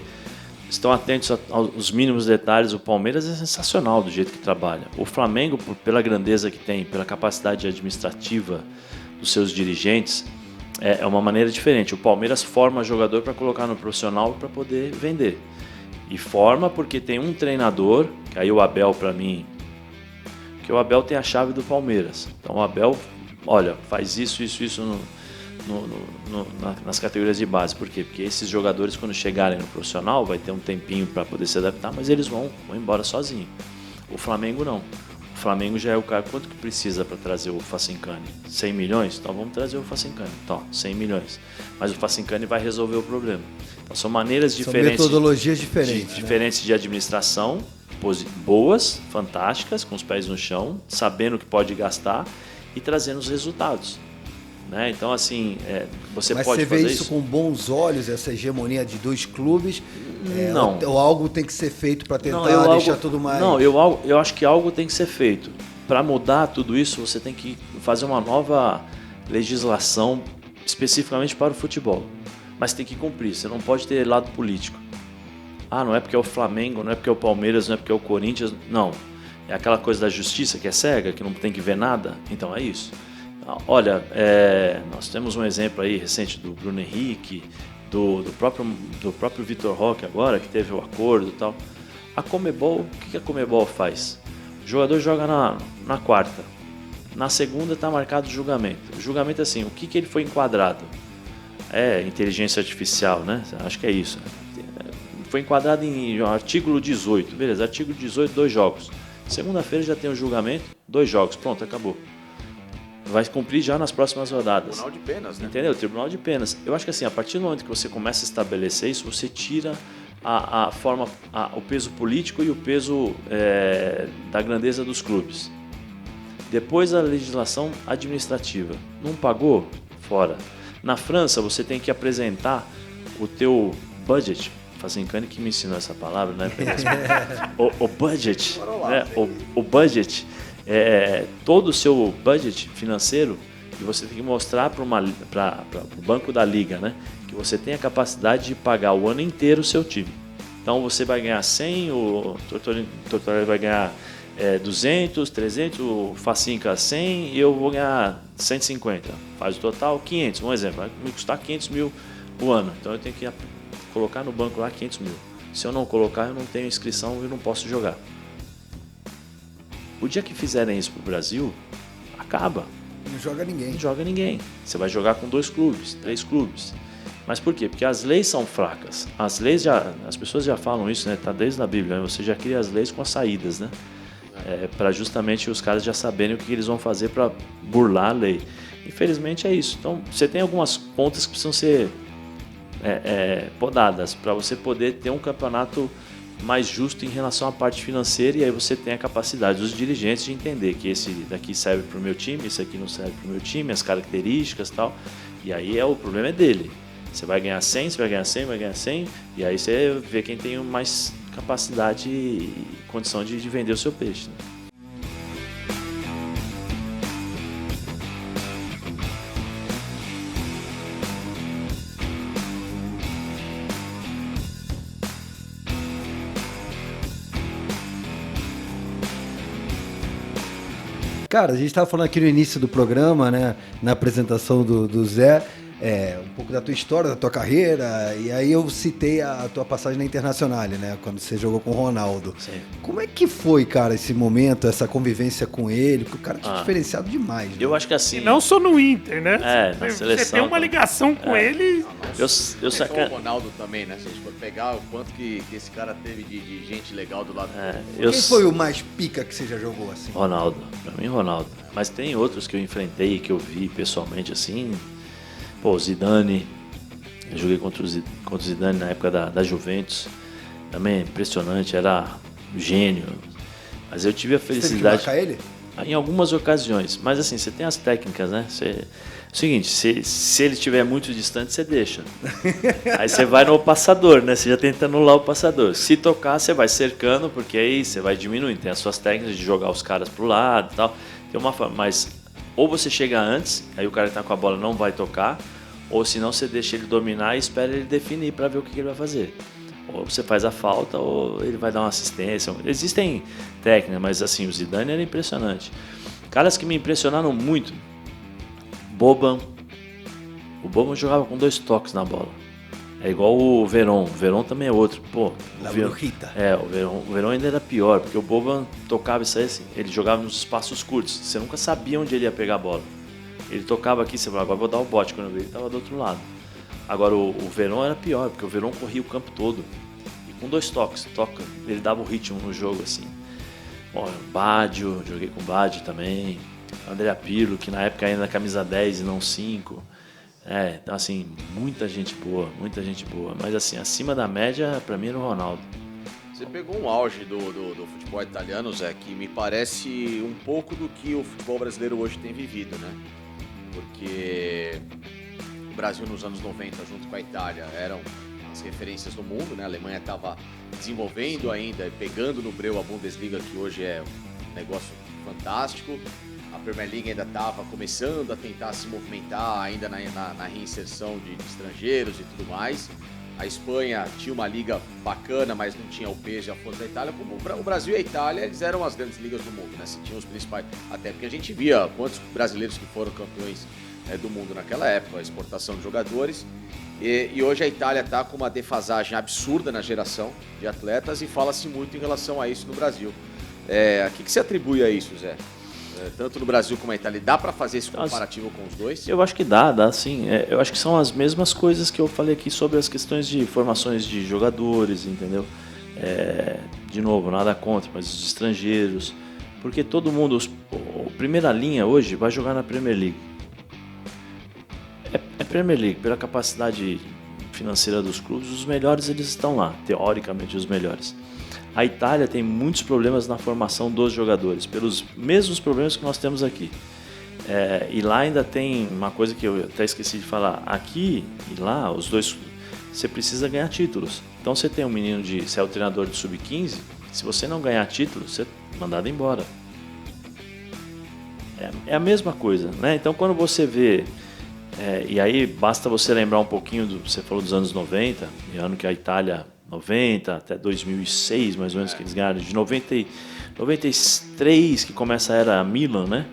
estão atentos aos mínimos detalhes. O Palmeiras é sensacional do jeito que trabalha. O Flamengo, pela grandeza que tem, pela capacidade administrativa dos seus dirigentes, é uma maneira diferente. O Palmeiras forma jogador para colocar no profissional para poder vender. E forma porque tem um treinador, que aí o Abel, para mim, que o Abel tem a chave do Palmeiras. Então o Abel, olha, faz isso nas categorias de base. Por quê? Porque esses jogadores, quando chegarem no profissional, vai ter um tempinho para poder se adaptar, mas eles vão embora sozinhos. O Flamengo não. O Flamengo já é o cara, quanto que precisa para trazer o Facincani? 100 milhões? Então vamos trazer o Facincani. Então, 100 milhões. Mas o Facincani vai resolver o problema. Então são maneiras diferentes. São metodologias diferentes. Diferentes de administração, boas, fantásticas, com os pés no chão, sabendo que pode gastar e trazendo os resultados. Né? Então, assim, você Mas pode você fazer vê isso com bons olhos, essa hegemonia de 2 clubes? Não. Ou algo tem que ser feito para tentar deixar tudo mais... Não, eu acho que algo tem que ser feito. Para mudar tudo isso, você tem que fazer uma nova legislação especificamente para o futebol. Mas tem que cumprir, você não pode ter lado político. Não é porque é o Flamengo, não é porque é o Palmeiras, não é porque é o Corinthians. Não, é aquela coisa da justiça que é cega, que não tem que ver nada. Então é isso. Olha, nós temos um exemplo aí recente do Bruno Henrique, do próprio Vitor Roque agora, que teve o acordo e tal. A Conmebol, o que a Conmebol faz? O jogador joga na quarta. Na segunda está marcado o julgamento. O julgamento é assim, o que ele foi enquadrado? Inteligência artificial, né? Acho que é isso. Foi enquadrado em artigo 18. Beleza, artigo 18, 2 jogos. Segunda-feira já tem o julgamento, 2 jogos. Pronto, acabou. Vai cumprir já nas próximas rodadas. Tribunal de penas, né? Entendeu? Tribunal de penas. Eu acho que assim, a partir do momento que você começa a estabelecer isso, você tira o peso político e o peso da grandeza dos clubes. Depois a legislação administrativa. Não pagou? Fora. Na França, você tem que apresentar o teu budget. Facincani que me ensinou essa palavra, né? O budget. Né? O budget. Todo o seu budget financeiro, e você tem que mostrar para o banco da liga, né, que você tem a capacidade de pagar o ano inteiro o seu time. Então você vai ganhar 100, o Tortorelli vai ganhar 200, 300, o Facinca 100 e eu vou ganhar 150. Faz o total 500, um exemplo, vai me custar 500 mil o ano. Então eu tenho que colocar no banco lá 500 mil. Se eu não colocar, eu não tenho inscrição e não posso jogar. O dia que fizerem isso pro Brasil, acaba. Não joga ninguém. Não joga ninguém. Você vai jogar com 2 clubes, 3 clubes. Mas por quê? Porque as leis são fracas. As pessoas já falam isso, né? Tá desde a Bíblia, né? Você já cria as leis com as saídas, né? Para justamente os caras já saberem o que eles vão fazer para burlar a lei. Infelizmente é isso. Então, você tem algumas pontas que precisam ser podadas para você poder ter um campeonato mais justo em relação à parte financeira, e aí você tem a capacidade dos dirigentes de entender que esse daqui serve para o meu time, esse aqui não serve para o meu time, as características e tal. E aí o problema é dele. Você vai ganhar 100, você vai ganhar 100, vai ganhar 100, e aí você vê quem tem mais capacidade e condição de vender o seu peixe, né? Cara, a gente estava falando aqui no início do programa, né, na apresentação do Zé, um pouco da tua história, da tua carreira, e aí eu citei a tua passagem na Internacional, né, quando você jogou com o Ronaldo. Sim. Como é que foi, cara, esse momento, essa convivência com ele? Porque o cara tinha diferenciado demais. Né? Eu acho que assim... E não só no Inter, né? Na Você seleção. tem uma ligação com ele... Eu o Ronaldo também, né? Se a gente for pegar o quanto que esse cara teve de gente legal do lado dele. Quem foi o mais pica que você já jogou assim? Ronaldo. Pra mim, Ronaldo. Mas tem outros que eu enfrentei, que eu vi pessoalmente assim... Pô, o Zidane, eu joguei contra o Zidane na época da Juventus, também impressionante, era um gênio, mas eu tive a felicidade... Você teve que marcar ele? Em algumas ocasiões, mas assim, você tem as técnicas, né? O seguinte, se ele estiver muito distante, você deixa. Aí você vai no passador, né? Você já tenta anular o passador. Se tocar, você vai cercando, porque aí você vai diminuindo. Tem as suas técnicas de jogar os caras pro lado e tal. Tem uma forma, mas ou você chega antes, aí o cara que tá com a bola não vai tocar, ou senão você deixa ele dominar e espera ele definir para ver o que ele vai fazer. Ou você faz a falta, ou ele vai dar uma assistência. Existem técnicas, mas assim, o Zidane era impressionante. Caras que me impressionaram muito, Boban. O Boban jogava com 2 toques na bola. É igual o Verón. O Verón também é outro. Pô, o Verón ainda era pior, porque o Boban tocava isso aí assim, ele jogava nos espaços curtos. Você nunca sabia onde ele ia pegar a bola. Ele tocava aqui, você falava, agora vou dar o bote. Quando eu vi, ele estava do outro lado. Agora o Verón era pior, porque o Verón corria o campo todo. E com 2 toques, ele dava o ritmo no jogo assim. Bom, Baggio, joguei com o Baggio também. Andrea Pirlo, que na época ainda era camisa 10 e não 5. Então assim, muita gente boa. Mas assim, acima da média, pra mim era o Ronaldo. Você pegou um auge do futebol italiano, Zé, que me parece um pouco do que o futebol brasileiro hoje tem vivido, né? Porque o Brasil nos anos 90, junto com a Itália, eram as referências do mundo, né? A Alemanha estava desenvolvendo ainda, pegando no breu a Bundesliga, que hoje é um negócio fantástico. A Premier League ainda estava começando a tentar se movimentar ainda na reinserção de estrangeiros e tudo mais. A Espanha tinha uma liga bacana, mas não tinha o peso e a força da Itália. Como o Brasil e a Itália, eles eram as grandes ligas do mundo, né? Se tinham os principais, até porque a gente via quantos brasileiros que foram campeões do mundo naquela época, a exportação de jogadores. E hoje a Itália está com uma defasagem absurda na geração de atletas e fala-se muito em relação a isso no Brasil. A que você atribui a isso, Zé? Tanto no Brasil como na Itália, dá para fazer esse comparativo com os dois? Eu acho que dá sim. Eu acho que são as mesmas coisas que eu falei aqui sobre as questões de formações de jogadores, entendeu? De novo, nada contra, mas os estrangeiros. Porque todo mundo, a primeira linha hoje vai jogar na Premier League. Premier League, pela capacidade financeira dos clubes, os melhores eles estão lá, teoricamente os melhores. A Itália tem muitos problemas na formação dos jogadores, pelos mesmos problemas que nós temos aqui. E lá ainda tem uma coisa que eu até esqueci de falar. Aqui e lá, os dois, você precisa ganhar títulos. Então você tem um menino você é o treinador de sub-15, se você não ganhar título, você é mandado embora. É a mesma coisa, né? Então quando você vê... e aí basta você lembrar um pouquinho, você falou dos anos 90, ano que a Itália... 90 até 2006, mais ou menos, que eles ganharam. De 93 que começa a era Milan, né?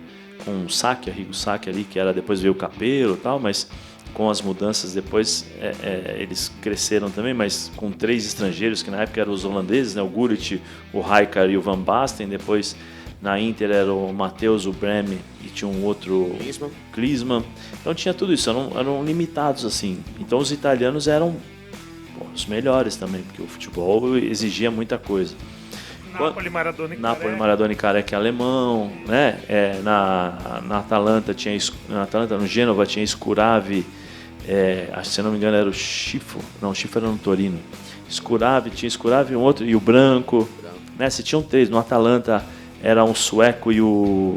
Com o Sacchi, Arrigo Sacchi ali, que era depois veio o Capello e tal, mas com as mudanças depois eles cresceram também, mas com 3 estrangeiros, que na época eram os holandeses, né? O Gullit, o Rijkaard e o Van Basten. Depois na Inter era o Matheus, o Breme e tinha um outro, Klinsmann. Então tinha tudo isso, eram limitados assim. Então os italianos eram os melhores também, porque o futebol exigia muita coisa. Napoli, Maradona e Careca. Napoli, Maradona e Careca é alemão, né? Na Atalanta tinha, no Gênova tinha Scuravi, acho que se não me engano era o Schifo, não, o Schifo era no Torino. Tinha Scuravi, um outro, e o Branco, né? Se tinham 3, no Atalanta era um sueco e o...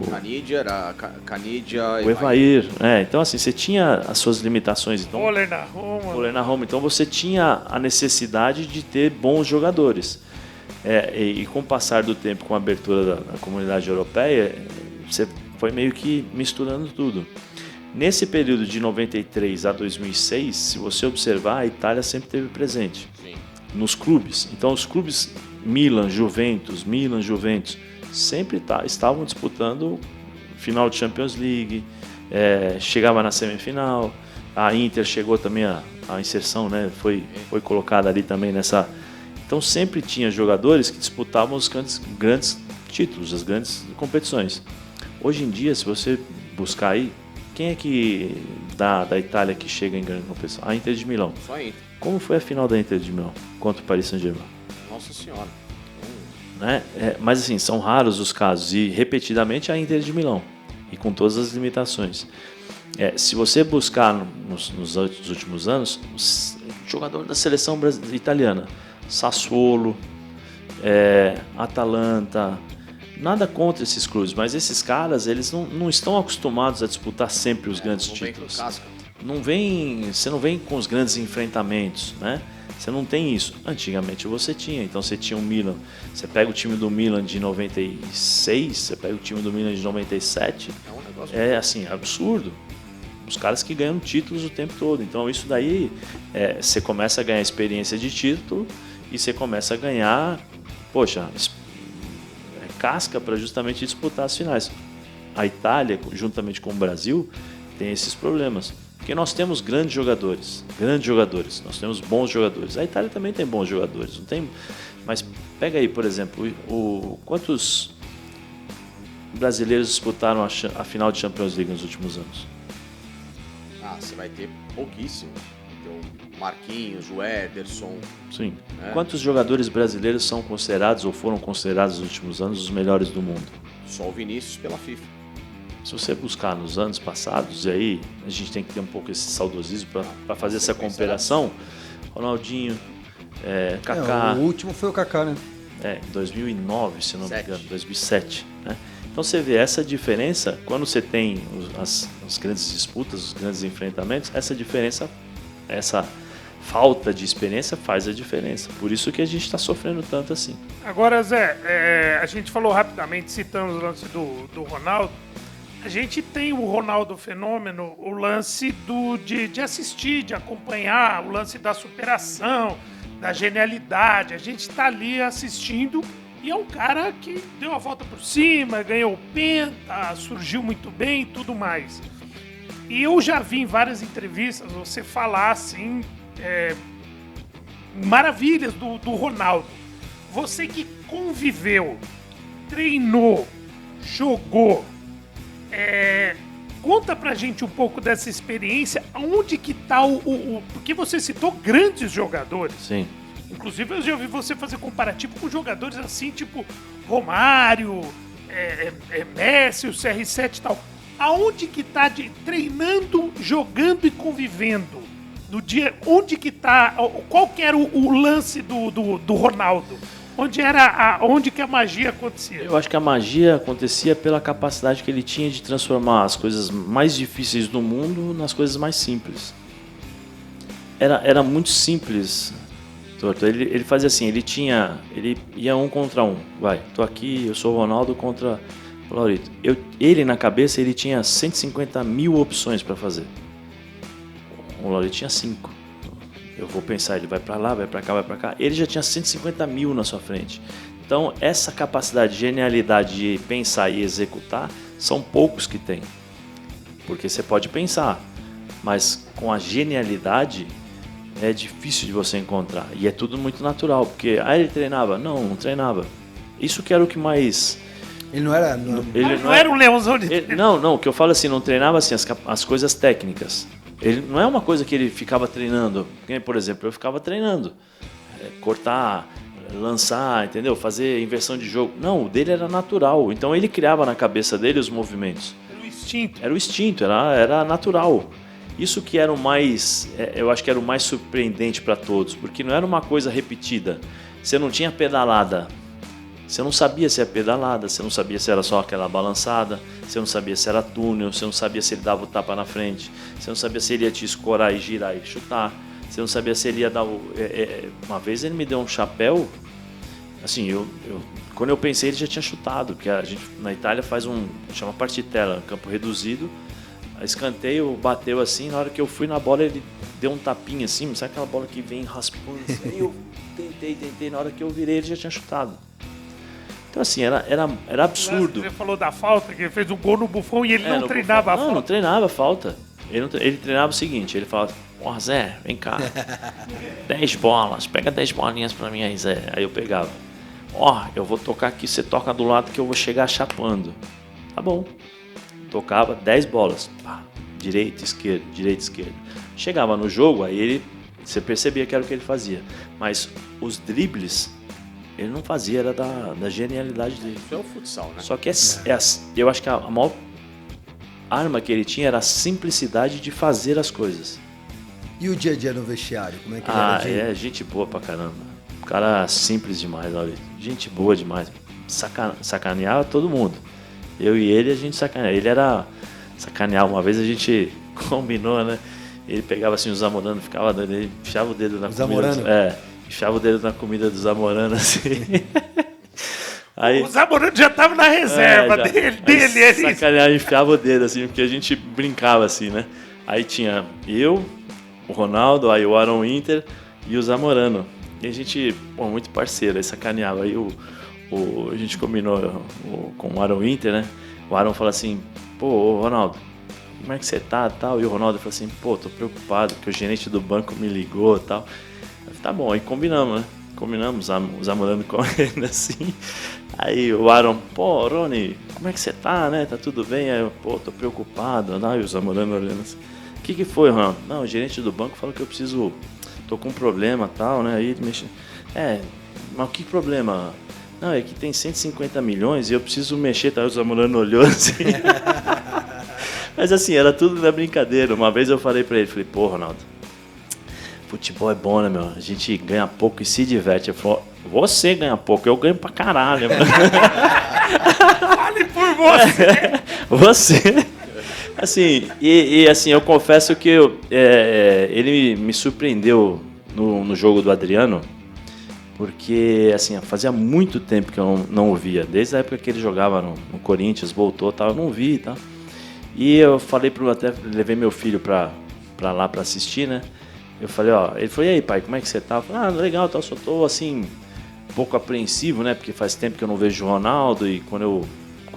Canidia o Evair, então assim, você tinha as suas limitações. Então, Oler na Roma. Então você tinha a necessidade de ter bons jogadores. E com o passar do tempo, com a abertura da comunidade europeia, você foi meio que misturando tudo. Nesse período de 93 a 2006, se você observar, a Itália sempre esteve presente. Sim. Nos clubes. Então os clubes Milan, Juventus, sempre estavam disputando final de Champions League, chegava na semifinal. A Inter chegou também, a inserção, né, foi colocada ali também nessa... Então sempre tinha jogadores que disputavam os grandes títulos, as grandes competições. Hoje em dia, se você buscar aí, quem é que da Itália que chega em grande competição? A Inter de Milão. Só a Inter. Como foi a final da Inter de Milão contra o Paris Saint-Germain? Nossa Senhora. Né? Mas assim, são raros os casos, e repetidamente a Inter de Milão, e com todas as limitações. Se você buscar nos últimos anos, jogador da seleção italiana, Sassuolo, Atalanta, nada contra esses clubes, mas esses caras, eles não estão acostumados a disputar sempre os grandes títulos. Você não vem com os grandes enfrentamentos, né? Você não tem isso. Antigamente você tinha. Então você tinha o Milan. Você pega o time do Milan de 96, você pega o time do Milan de 97. Assim, absurdo. Os caras que ganham títulos o tempo todo. Então isso daí, você começa a ganhar experiência de título e você começa a ganhar, casca para justamente disputar as finais. A Itália, juntamente com o Brasil, tem esses problemas. Porque nós temos grandes jogadores, nós temos bons jogadores. A Itália também tem bons jogadores, não tem? Mas pega aí, por exemplo, quantos brasileiros disputaram a final de Champions League nos últimos anos? Você vai ter pouquíssimos. O Marquinhos, o Ederson. Sim. Quantos jogadores brasileiros são considerados ou foram considerados nos últimos anos os melhores do mundo? Só o Vinícius pela FIFA. Se você buscar nos anos passados, e aí a gente tem que ter um pouco esse saudosismo para fazer essa comparação, Ronaldinho, Kaká... o último foi o Kaká, né? Em 2009, se não me engano, 2007. Né? Então você vê essa diferença, quando você tem as grandes disputas, os grandes enfrentamentos, essa diferença, essa falta de experiência faz a diferença. Por isso que a gente está sofrendo tanto assim. Agora, Zé, a gente falou rapidamente, citamos o lance do Ronaldo. A gente tem o Ronaldo Fenômeno, o lance de assistir, de acompanhar, o lance da superação, da genialidade. A gente está ali assistindo e é um cara que deu a volta por cima, ganhou o penta, surgiu muito bem e tudo mais. E eu já vi em várias entrevistas você falar assim, maravilhas do Ronaldo. Você que conviveu, treinou, jogou, conta pra gente um pouco dessa experiência, onde que tá porque você citou grandes jogadores. Sim. Inclusive eu já ouvi você fazer comparativo com jogadores assim, tipo Romário, Messi, o CR7 e tal. Aonde que tá treinando, jogando e convivendo? No dia, onde que tá, qual que era o lance do Ronaldo? Onde que a magia acontecia? Eu acho que a magia acontecia pela capacidade que ele tinha de transformar as coisas mais difíceis do mundo nas coisas mais simples. Era muito simples, Torto. Ele fazia assim, ele ia 1 contra 1. Tô aqui, eu sou o Ronaldo contra o Laurito. Ele na cabeça, ele tinha 150 mil opções para fazer. O Laurito tinha 5. Eu vou pensar, ele vai para lá, vai para cá, vai para cá. Ele já tinha 150 mil na sua frente. Então, essa capacidade, genialidade de pensar e executar, são poucos que têm. Porque você pode pensar, Mas com a genialidade é difícil de você encontrar. E é tudo muito natural, porque ele treinava? Não treinava. Isso que era o que mais... Ele não era... Ele não era um leãozão de... Não, o que eu falo assim, não treinava assim as coisas técnicas. Ele não é uma coisa que ele ficava treinando. Por exemplo, eu ficava treinando. Cortar, lançar, entendeu? Fazer inversão de jogo. Não, o dele era natural. Então ele criava na cabeça dele os movimentos. Era o instinto, era natural. Isso que era o mais, eu acho que era o mais surpreendente para todos, porque não era uma coisa repetida. Você não tinha pedalada, você não sabia se era pedalada, você não sabia se era só aquela balançada, você não sabia se era túnel, você não sabia se ele dava o tapa na frente, você não sabia se ele ia te escorar e girar e chutar, você não sabia se ele ia dar o... Uma vez ele me deu um chapéu, assim, quando eu pensei ele já tinha chutado, porque a gente na Itália faz chama partitella, campo reduzido. A escanteio bateu assim, na hora que eu fui na bola ele deu um tapinha assim, sabe aquela bola que vem raspando assim? Aí eu tentei, na hora que eu virei ele já tinha chutado. Então assim, era absurdo. Você falou da falta, que ele fez um gol no Buffon e ele não treinava a falta. Não treinava a falta. Ele treinava o seguinte, ele falava, Zé, vem cá, 10 bolas, pega 10 bolinhas pra mim aí, Zé. Aí eu pegava, eu vou tocar aqui, você toca do lado que eu vou chegar chapando. Tá bom. Tocava 10 bolas, direita, esquerda. Chegava no jogo, aí você percebia que era o que ele fazia. Mas os dribles, ele não fazia, era da genialidade dele. Isso é o futsal, né? Só que eu acho que a maior arma que ele tinha era a simplicidade de fazer as coisas. E o dia a dia no vestiário, como é que ele era? Gente boa pra caramba. O cara simples demais, olha. Gente boa demais. Sacaneava todo mundo. Eu e ele, a gente sacaneava. Ele era sacanear. Uma vez a gente combinou, né? Ele pegava assim o Zamorano, ficava dando, ele enfiava o dedo na comida. Enfiava o dedo na comida do Zamorano, assim. Aí, o Zamorano já tava na reserva dele. Sacaneava, enfiava o dedo, assim, porque a gente brincava assim, né? Aí tinha eu, o Ronaldo, aí o Aaron Winter e o Zamorano. E a gente, muito parceiro, aí sacaneava. Aí a gente combinou com o Aaron Winter, né? O Aaron falou assim, Ronaldo, como é que você tá, tal? E o Ronaldo falou assim, tô preocupado, que o gerente do banco me ligou, tal. Eu falei, tá bom, aí combinamos, né? Combinamos, o Zamorano correndo assim. Aí o Aaron, Rony, como é que você tá, né? Tá tudo bem? Aí eu, tô preocupado, né? E o Zamorano olhando assim, o que foi, Ronaldo? Não, o gerente do banco falou que eu preciso, tô com um problema, tal, né? Aí ele mexe, mas que problema? Não, é que tem 150 milhões e eu preciso mexer, tá? O Zamorano olhou assim. Mas assim, era tudo na brincadeira. Uma vez eu falei pra ele, Ronaldo, futebol é bom, né, meu? A gente ganha pouco e se diverte. Ele falou, você ganha pouco, eu ganho pra caralho. Fale por você! Você. Assim, assim, eu confesso que ele me surpreendeu no jogo do Adriano, porque assim, fazia muito tempo que eu não o via. Desde a época que ele jogava no Corinthians, voltou, tal, eu não vi e tal. E eu falei até levei meu filho pra lá pra assistir, né? Eu falei, ele falou, e aí, pai, como é que você tá? Eu falei, legal, tá, só tô assim, um pouco apreensivo, né? Porque faz tempo que eu não vejo o Ronaldo e quando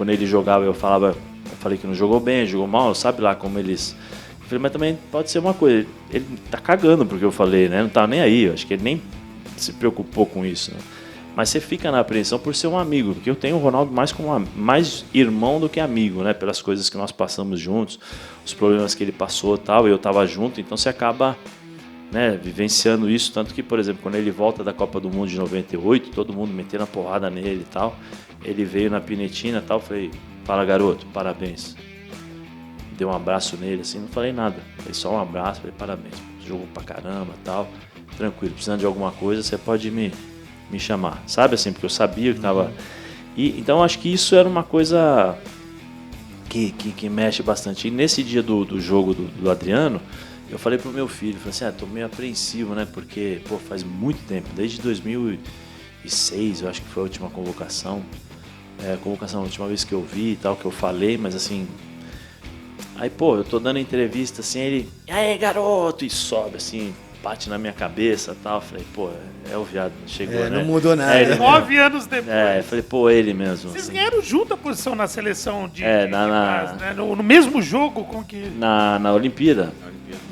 ele jogava eu falei que não jogou bem, jogou mal, sabe lá como eles... Eu falei, mas também pode ser uma coisa, ele tá cagando porque eu falei, né? Não tá nem aí, eu acho que ele nem se preocupou com isso, né? Mas você fica na apreensão por ser um amigo, porque eu tenho o Ronaldo mais irmão do que amigo, né? Pelas coisas que nós passamos juntos, os problemas que ele passou e tal, eu tava junto, então você acaba, né, vivenciando isso, tanto que, por exemplo, quando ele volta da Copa do Mundo de 98, todo mundo metendo a porrada nele e tal, ele veio na Pinetina e tal, falei, fala garoto, parabéns. Dei um abraço nele, assim, não falei nada, falei só um abraço, falei parabéns, jogou pra caramba e tal, tranquilo, precisando de alguma coisa, você pode me chamar, sabe assim, porque eu sabia que tava... Então acho que isso era uma coisa que mexe bastante. E nesse dia do jogo do Adriano, eu falei pro meu filho, falei assim, tô meio apreensivo, né, porque, faz muito tempo, desde 2006, eu acho que foi a última convocação, a última vez que eu vi e tal, que eu falei, mas assim... Aí, eu tô dando entrevista, assim, ele... E aí, garoto? E sobe, assim, bate na minha cabeça e tal. Falei, pô, é o viado, chegou, né? Não mudou nada. Ele, 9 anos depois. falei, pô, ele mesmo. Vocês assim. ganharam junto a posição na seleção de na- base, né? No mesmo jogo com que... Na Olimpíada,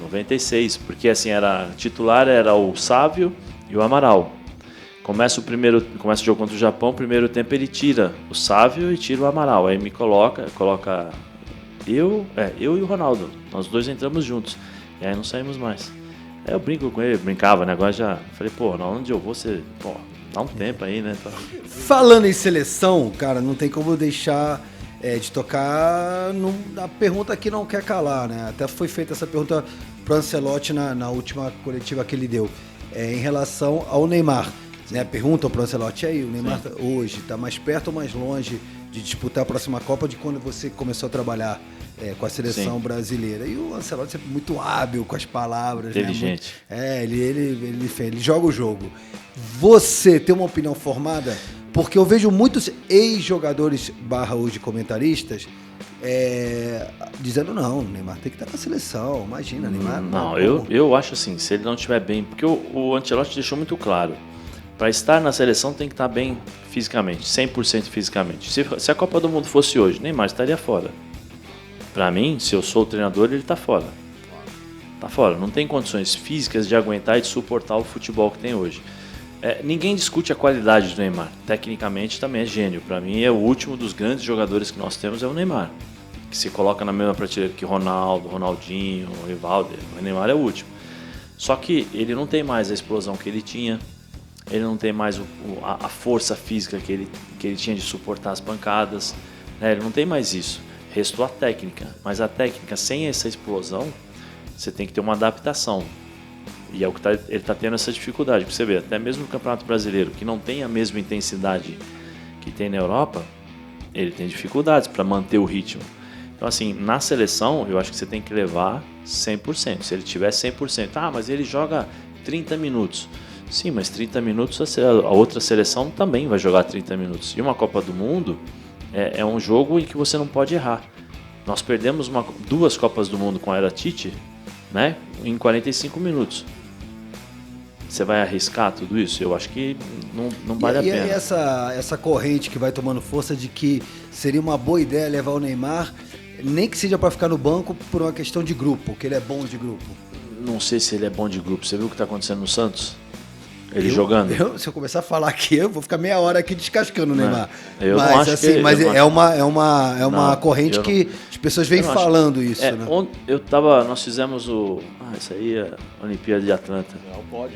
96, porque assim, titular era o Sávio e o Amaral. Começa o jogo contra o Japão, primeiro tempo ele tira o Sávio e tira o Amaral. Aí me coloca eu e o Ronaldo. Nós dois entramos juntos. E aí não saímos mais. Aí eu brinco com ele, brincava, né? Agora já falei, pô, onde eu vou, você, pô, dá um tempo aí, né? Falando em seleção, cara, não tem como deixar de tocar na pergunta que não quer calar, né? Até foi feita essa pergunta pro Ancelotti na última coletiva que ele deu. Em relação ao Neymar. Né? Perguntam pro Ancelotti, aí, o Neymar hoje tá mais perto ou mais longe de disputar a próxima Copa de quando você começou a trabalhar com a seleção brasileira? E o Ancelotti sempre muito hábil com as palavras. Inteligente. Né? Ele joga o jogo. Você tem uma opinião formada? Porque eu vejo muitos ex-jogadores / hoje comentaristas dizendo, não, o Neymar tem que estar na seleção, imagina, Neymar... Não, eu acho assim, se ele não estiver bem, porque o Ancelotti deixou muito claro, para estar na seleção tem que estar bem fisicamente, 100% fisicamente. Se a Copa do Mundo fosse hoje, Neymar estaria fora. Para mim, se eu sou o treinador, ele está fora. Está fora, não tem condições físicas de aguentar e de suportar o futebol que tem hoje. Ninguém discute a qualidade do Neymar. Tecnicamente também é gênio. Para mim é o último dos grandes jogadores que nós temos é o Neymar. Que se coloca na mesma prateleira que Ronaldo, Ronaldinho, Rivaldo. O Neymar é o último. Só que ele não tem mais a explosão que ele tinha. Ele não tem mais a força física que ele tinha de suportar as pancadas. Né? Ele não tem mais isso. Restou a técnica. Mas a técnica sem essa explosão, você tem que ter uma adaptação. E é o que ele está tendo essa dificuldade. Porque você vê, até mesmo no Campeonato Brasileiro, que não tem a mesma intensidade que tem na Europa, ele tem dificuldades para manter o ritmo. Então, assim, na seleção, eu acho que você tem que levar 100%. Se ele tiver 100%, mas ele joga 30 minutos. Sim, mas 30 minutos a outra seleção também vai jogar 30 minutos. E uma Copa do Mundo é um jogo em que você não pode errar. Nós perdemos 2 Copas do Mundo com a Era Tite, né, em 45 minutos. Você vai arriscar tudo isso? Eu acho que não vale a pena. E essa corrente que vai tomando força de que seria uma boa ideia levar o Neymar, nem que seja para ficar no banco por uma questão de grupo, que ele é bom de grupo. Não sei se ele é bom de grupo. Você viu o que está acontecendo no Santos? Ele jogando? Se eu começar a falar aqui, eu vou ficar meia hora aqui descascando o Neymar. Eu não acho assim, que... Mas é uma corrente que as pessoas vêm falando isso, né? Nós fizemos isso aí é a Olimpíada de Atlanta.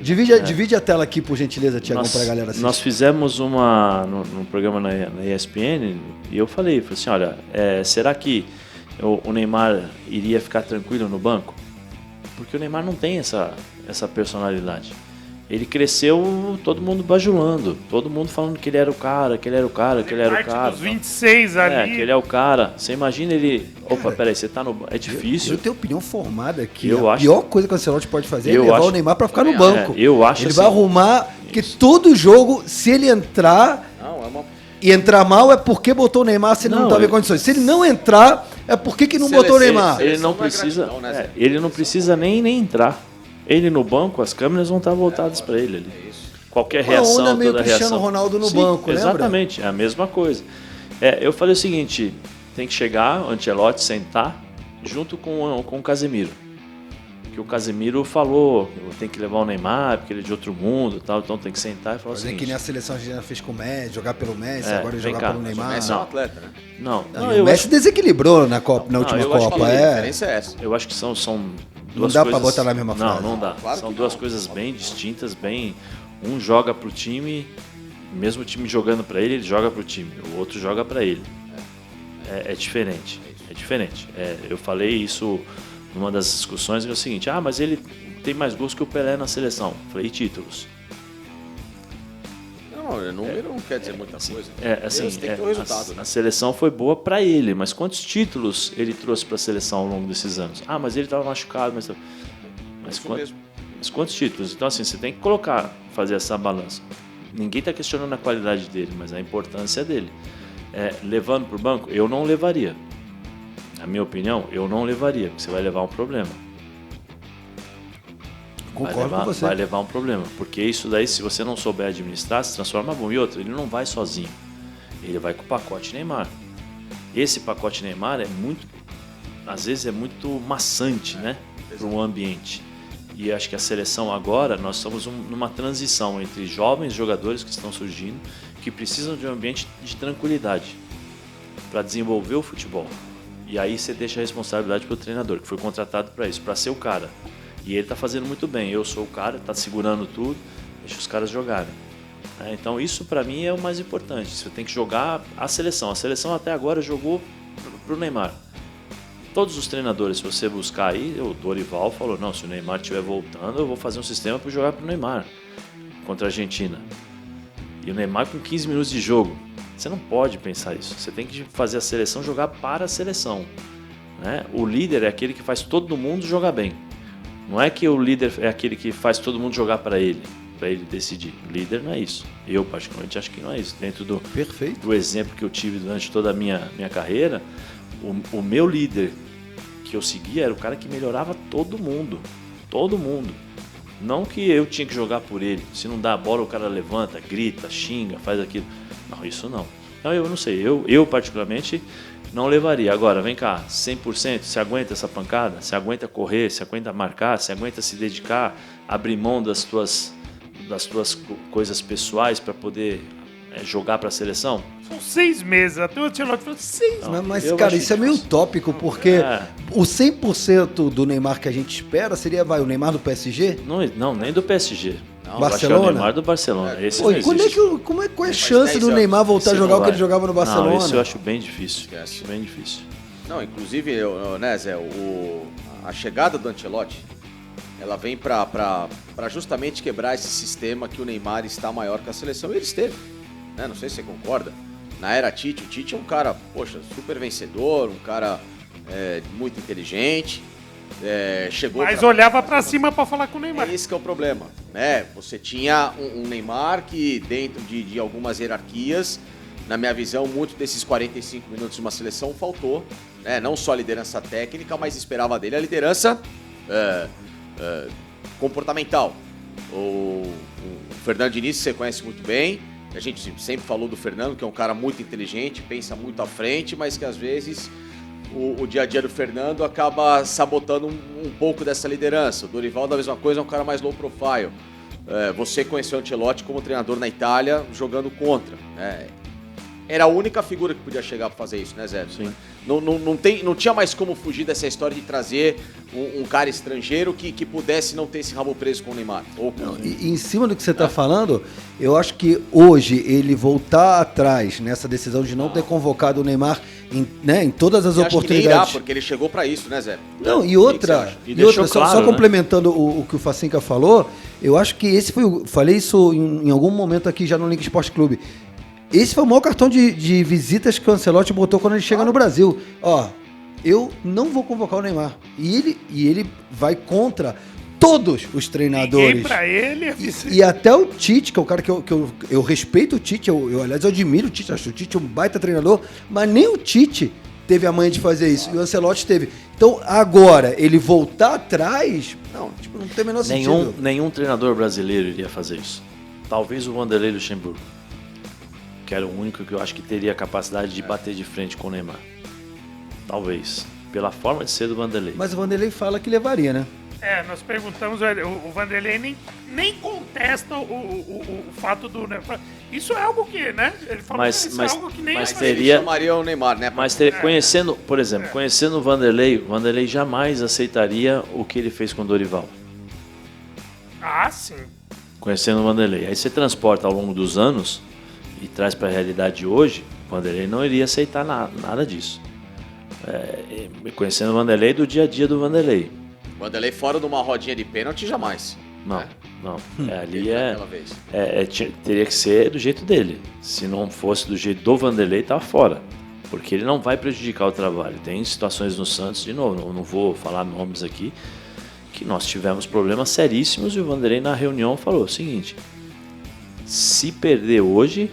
Divide a tela aqui, por gentileza, Thiago, para a galera assistir. Nós fizemos num programa na ESPN e eu falei assim, olha, será que o Neymar iria ficar tranquilo no banco? Porque o Neymar não tem essa personalidade. Ele cresceu todo mundo bajulando, todo mundo falando que ele era o cara, que ele era o cara, que ele era o cara. Dos 26 ali. Que ele é o cara. Você imagina ele... Opa, peraí, você tá no... É difícil. Eu tenho opinião formada aqui. A pior coisa que o Ancelotti pode fazer é levar o Neymar pra ficar no banco. Eu acho ele vai arrumar que todo jogo, se ele entrar... E entrar mal é porque botou o Neymar se ele não estava em condições. Se ele não entrar, é porque que não botou o Neymar. Ele não precisa... Ele não precisa nem entrar. Ele no banco, as câmeras vão estar voltadas para ele ali. Qualquer reação, onda meio toda Cristiano reação. Ronaldo no banco, exatamente, lembra? É a mesma coisa. Eu falei o seguinte, tem que chegar, o Ancelotti sentar junto com o Casemiro. Que o Casemiro falou, tem que levar o Neymar, porque ele é de outro mundo e tal, então tem que sentar e falar o seguinte. Que nem a seleção argentina fez com o Messi, jogar pelo Messi, agora ele jogar pelo Neymar. O Messi é um atleta, né? Não, o Messi desequilibrou na última Copa. A diferença é essa. Eu acho que são não dá para botar na mesma frase. Não dá. Claro são duas coisas bem distintas, um joga pro time, mesmo o time jogando para ele joga pro time, o outro joga para ele. É diferente. É diferente. Eu falei isso numa das discussões, que é o seguinte, mas ele tem mais gols que o Pelé na seleção. Falei, e títulos? Número não quer dizer muita coisa. Assim, tem que ter o resultado. A seleção foi boa para ele, mas quantos títulos ele trouxe para a seleção ao longo desses anos? Mas ele estava machucado, mas quantos títulos? Então, assim, você tem que fazer essa balança. Ninguém está questionando a qualidade dele, mas a importância dele. Levando para o banco, eu não levaria. Na minha opinião, eu não levaria, porque você vai levar um problema. Concordo com você. Vai levar um problema, porque isso daí, se você não souber administrar, se transforma bom. E outro, ele não vai sozinho, ele vai com o pacote Neymar. Esse pacote Neymar às vezes é muito maçante, né, para um ambiente. E acho que a seleção agora, nós estamos numa transição entre jovens jogadores que estão surgindo, que precisam de um ambiente de tranquilidade para desenvolver o futebol. E aí você deixa a responsabilidade para o treinador, que foi contratado para isso, para ser o cara. E ele está fazendo muito bem. Eu sou o cara, está segurando tudo, deixa os caras jogarem. Então isso para mim é o mais importante. Você tem que jogar a seleção. A seleção até agora jogou para o Neymar. Todos os treinadores, se você buscar aí, o Dorival falou, não, se o Neymar estiver voltando, eu vou fazer um sistema para jogar para o Neymar contra a Argentina. E o Neymar com 15 minutos de jogo. Você não pode pensar isso. Você tem que fazer a seleção jogar para a seleção, né? O líder é aquele que faz todo mundo jogar bem. Não é que o líder é aquele que faz todo mundo jogar para ele decidir. O líder não é isso. Eu, particularmente, acho que não é isso. Dentro do exemplo que eu tive durante toda a minha carreira, o meu líder que eu seguia era o cara que melhorava todo mundo. Todo mundo. Não que eu tinha que jogar por ele. Se não dá a bola, o cara levanta, grita, xinga, faz aquilo. Não, isso não. Então eu não sei. Eu particularmente, não levaria. Agora, vem cá, 100%, você aguenta essa pancada? Você aguenta correr? Você aguenta marcar? Você aguenta se dedicar? Abrir mão das tuas coisas pessoais para poder jogar para a seleção? São 6 meses, até o Ancelotti falou 6 meses. Mas cara, isso é meio utópico, porque o 100% do Neymar que a gente espera seria, o Neymar do PSG? Não, nem do PSG. Não, Barcelona? Acho que é o Neymar do Barcelona. Esse não existe. Qual é a chance do Neymar voltar a jogar o que ele jogava no Barcelona? Não, isso eu acho bem difícil. Bem difícil. Não, inclusive, né, Zé, a chegada do Ancelotti, ela vem para justamente quebrar esse sistema que o Neymar está maior que a seleção. E ele esteve, né? Não sei se você concorda. Na era Tite, o Tite é um cara, super vencedor, um cara muito inteligente. Mas olhava pra cima pra falar com o Neymar. Esse que é o problema, né? Você tinha um Neymar que dentro de algumas hierarquias, na minha visão, muito desses 45 minutos de uma seleção faltou, né? Não só a liderança técnica, mas esperava dele a liderança comportamental. O Fernando Diniz, você conhece muito bem, a gente sempre falou do Fernando, que é um cara muito inteligente, pensa muito à frente, mas que às vezes o dia a dia do Fernando acaba sabotando um pouco dessa liderança. O Dorival, da mesma coisa, é um cara mais low profile. Você conheceu o Ancelotti como treinador na Itália, jogando contra. Era a única figura que podia chegar para fazer isso, né, Zé? Sim. Não tinha mais como fugir dessa história de trazer um cara estrangeiro que pudesse não ter esse rabo preso com o Neymar. E em cima do que você está falando, eu acho que hoje ele voltar atrás nessa decisão de não ter convocado o Neymar em todas as oportunidades. Acho que nem irá, porque ele chegou para isso, né, Zé? Não, e outra, só complementando o que o Facinca falou, eu acho que esse foi falei isso em algum momento aqui já no Link Esporte Clube. Esse foi o maior cartão de visitas que o Ancelotti botou quando ele chega no Brasil. Eu não vou convocar o Neymar. E ele vai contra todos os treinadores. Ninguém pra ele. E até o Tite, que é o cara que eu respeito o Tite, aliás, eu admiro o Tite, acho o Tite um baita treinador, mas nem o Tite teve a manha de fazer isso. E o Ancelotti teve. Então, agora, ele voltar atrás, não tem o menor sentido. Nenhum treinador brasileiro iria fazer isso. Talvez o Vanderlei Luxemburgo, que era o único que eu acho que teria a capacidade de bater de frente com o Neymar. Talvez. Pela forma de ser do Vanderlei. Mas o Vanderlei fala que levaria, né? Nós perguntamos, o Vanderlei nem contesta o fato do Neymar. Isso é algo que, né? Ele falou que isso é algo que nem... Mas teria... chamaria o Neymar, né? Mas conhecendo, por exemplo, conhecendo o Vanderlei jamais aceitaria o que ele fez com o Dorival. Ah, sim. Conhecendo o Vanderlei. Aí você transporta ao longo dos anos e traz para a realidade de hoje, o Vanderlei não iria aceitar nada disso. Conhecendo o Vanderlei do dia a dia do Vanderlei. O Vanderlei fora de uma rodinha de pênalti, jamais. Não. Ali teria que ser do jeito dele. Se não fosse do jeito do Vanderlei, tá fora. Porque ele não vai prejudicar o trabalho. Tem situações no Santos, de novo, não vou falar nomes aqui, que nós tivemos problemas seríssimos e o Vanderlei na reunião falou o seguinte: se perder hoje,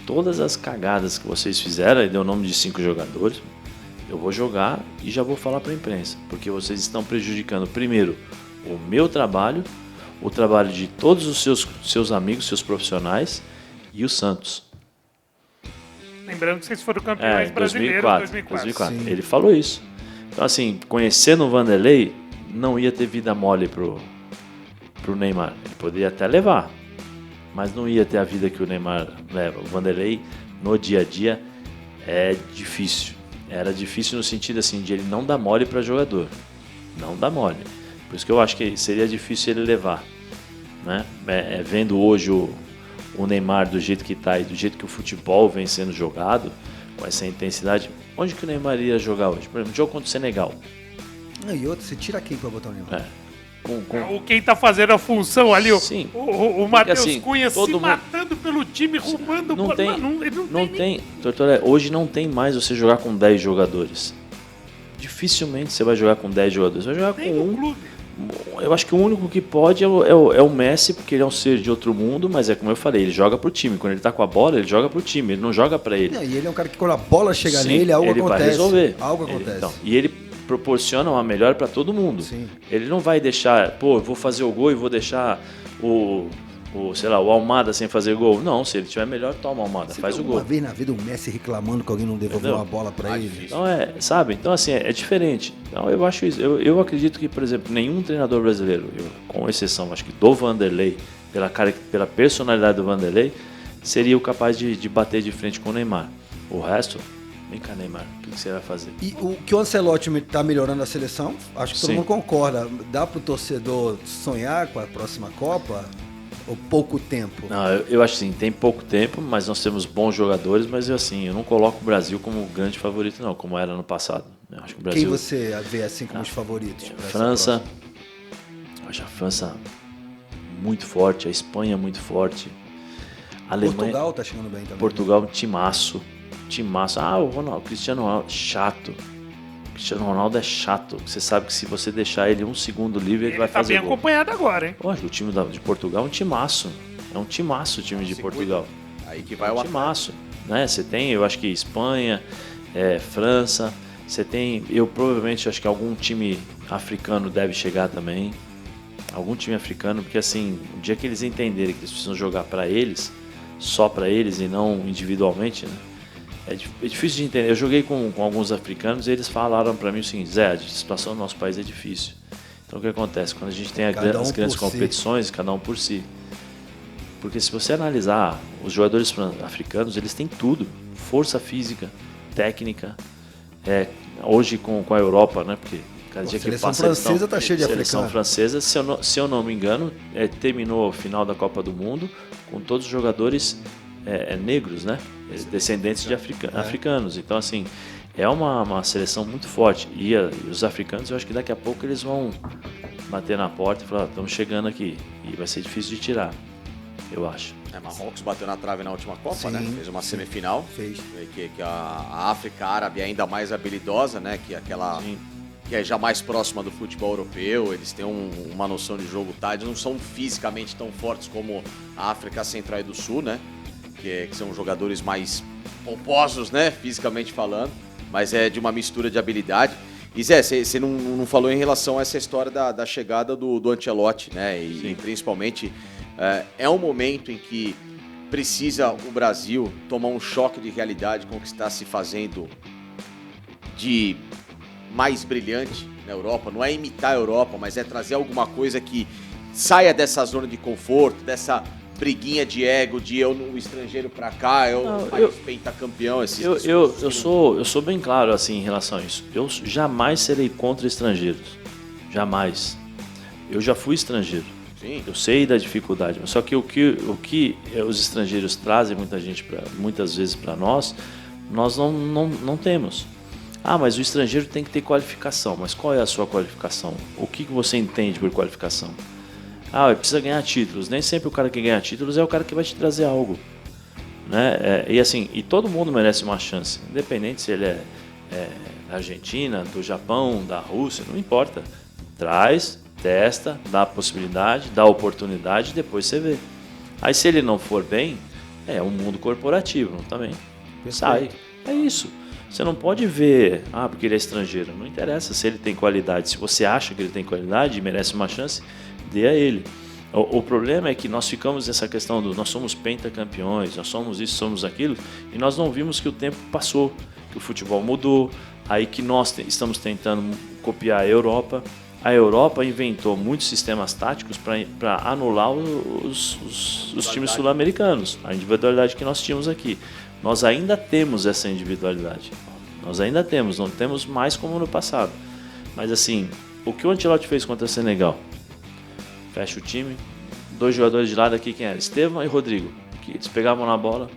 todas as cagadas que vocês fizeram, aí deu o nome de 5 jogadores, eu vou jogar e já vou falar para a imprensa, porque vocês estão prejudicando, primeiro, o meu trabalho, o trabalho de todos os seus amigos, seus profissionais e o Santos. Lembrando que vocês foram campeões brasileiros em 2004. Sim. Ele falou isso. Então, assim, conhecendo o Vanderlei, não ia ter vida mole pro Neymar. Ele poderia até levar, mas não ia ter a vida que o Neymar leva. O Vanderlei, no dia a dia, é difícil. Era difícil no sentido assim, de ele não dar mole para jogador. Não dá mole. Por isso que eu acho que seria difícil ele levar. Né? Vendo hoje o Neymar do jeito que está e do jeito que o futebol vem sendo jogado, com essa intensidade, onde que o Neymar ia jogar hoje? Por exemplo, no jogo contra o Senegal. E outro, você tira quem pra botar o Neymar? Quem tá fazendo a função ali, Sim. o Matheus assim, Cunha se todo mundo- matando pelo time, roubando Não bola. tem, Ele não tem, Tortorelli, hoje não tem mais você jogar com 10 jogadores. Dificilmente você vai jogar com 10 jogadores. Você vai jogar nem com no um. clube. Eu acho que o único que pode é o Messi, porque ele é um ser de outro mundo, mas é como eu falei, ele joga pro time. Quando ele tá com a bola, ele joga pro time, ele não joga pra ele. E ele é um cara que quando a bola chega Sim, nele, algo ele acontece. vai resolver. Algo Ele- acontece. então, e ele proporciona uma melhor para todo mundo. Sim. Ele não vai deixar, eu vou fazer o gol e vou deixar o Almada sem fazer gol. Não, se ele tiver melhor, toma o Almada, Você faz viu o gol. uma vez na vida o Messi reclamando que alguém não devolveu Entendeu? uma bola pra ele? difícil. Então sabe? Então assim, é diferente. Então eu acho isso. Eu acredito que, por exemplo, nenhum treinador brasileiro, com exceção, acho que do Vanderlei, pela personalidade do Vanderlei, seria o capaz de bater de frente com o Neymar. O resto, vem cá, Neymar, o que você vai fazer? E o que o Ancelotti tá melhorando a seleção, acho que todo Sim. mundo concorda. Dá pro torcedor sonhar com a próxima Copa? Ou pouco tempo? Não, eu acho assim, tem pouco tempo, mas nós temos bons jogadores, mas eu não coloco o Brasil como grande favorito não, como era no passado. Eu acho que o Brasil, Quem você vê assim como os favoritos? pra essa França, próxima? eu acho a França muito forte, a Espanha muito forte, a Alemanha, Portugal tá chegando bem também. Portugal, timaço. O Cristiano Ronaldo, chato. O Cristiano Ronaldo é chato. Você sabe que se você deixar ele um segundo livre, ele vai tá fazer bem gol. acompanhado agora, hein? Eu acho que o time de Portugal é um timaço. É um timaço o time de Se Portugal. cuida. Aí que vai É o um ataque. timaço. Né? Você tem, eu acho que Espanha, França. Você tem, eu provavelmente acho que algum time africano deve chegar também. Algum time africano, porque assim, o dia que eles entenderem que eles precisam jogar para eles, só para eles e não individualmente, né? É difícil de entender. Eu joguei com alguns africanos e eles falaram para mim o seguinte: Zé, a situação do nosso país é difícil. Então o que acontece? Quando a gente tem Cada um as grandes por si. competições, cada um por si. Porque se você analisar, os jogadores africanos, eles têm tudo. Força física, técnica. Hoje com a Europa, né? Porque cada dia que seleção passa eles francesa tá cheia de seleção africano. francesa, se eu não me engano, terminou o final da Copa do Mundo com todos os jogadores negros, né? Descendentes de africanos. Então, assim, é uma seleção muito forte. E os africanos, eu acho que daqui a pouco eles vão bater na porta e falar: estamos chegando aqui. E vai ser difícil de tirar, eu acho. Marrocos bateu na trave na última Copa, Sim, né? Fez uma semifinal. Fez. Que a África Árabe é ainda mais habilidosa, né? Que aquela Sim. que é já mais próxima do futebol europeu. Eles têm uma noção de jogo, tá? Eles não são fisicamente tão fortes como a África Central e do Sul, né? Que são jogadores mais pomposos, né? Fisicamente falando, mas é de uma mistura de habilidade. E Zé, você não falou em relação a essa história da chegada do Ancelotti, né? E principalmente é um momento em que precisa o Brasil tomar um choque de realidade com o que está se fazendo de mais brilhante na Europa. Não é imitar a Europa, mas é trazer alguma coisa que saia dessa zona de conforto, dessa briguinha de ego, de o estrangeiro pra cá, o país pentacampeão. Eu sou bem claro assim em relação a isso. Eu jamais serei contra estrangeiros. Jamais. Eu já fui estrangeiro. Sim. Eu sei da dificuldade, mas só que o que os estrangeiros trazem muitas vezes para nós não temos. Mas o estrangeiro tem que ter qualificação. Mas qual é a sua qualificação? O que você entende por qualificação? Precisa ganhar títulos. Nem sempre o cara que ganha títulos é o cara que vai te trazer algo, né? E todo mundo merece uma chance, independente se ele é da Argentina, do Japão, da Rússia, não importa. Traz, testa, dá a possibilidade, dá a oportunidade, depois você vê. Aí se ele não for bem, é um mundo corporativo também. Sai. É isso. Você não pode ver, porque ele é estrangeiro. Não interessa se ele tem qualidade. Se você acha que ele tem qualidade e merece uma chance, dê a ele. O problema é que nós ficamos nessa questão nós somos pentacampeões, nós somos isso, somos aquilo, e nós não vimos que o tempo passou, que o futebol mudou, aí que nós estamos tentando copiar a Europa. A Europa inventou muitos sistemas táticos para anular os times sul-americanos, a individualidade que nós tínhamos aqui. Nós ainda temos essa individualidade, não temos mais como no passado. Mas assim, o que o Ancelotti fez contra o Senegal? Fecha o time, 2 jogadores de lado aqui, quem era? Estevam e Rodrigo, que eles pegavam na bola,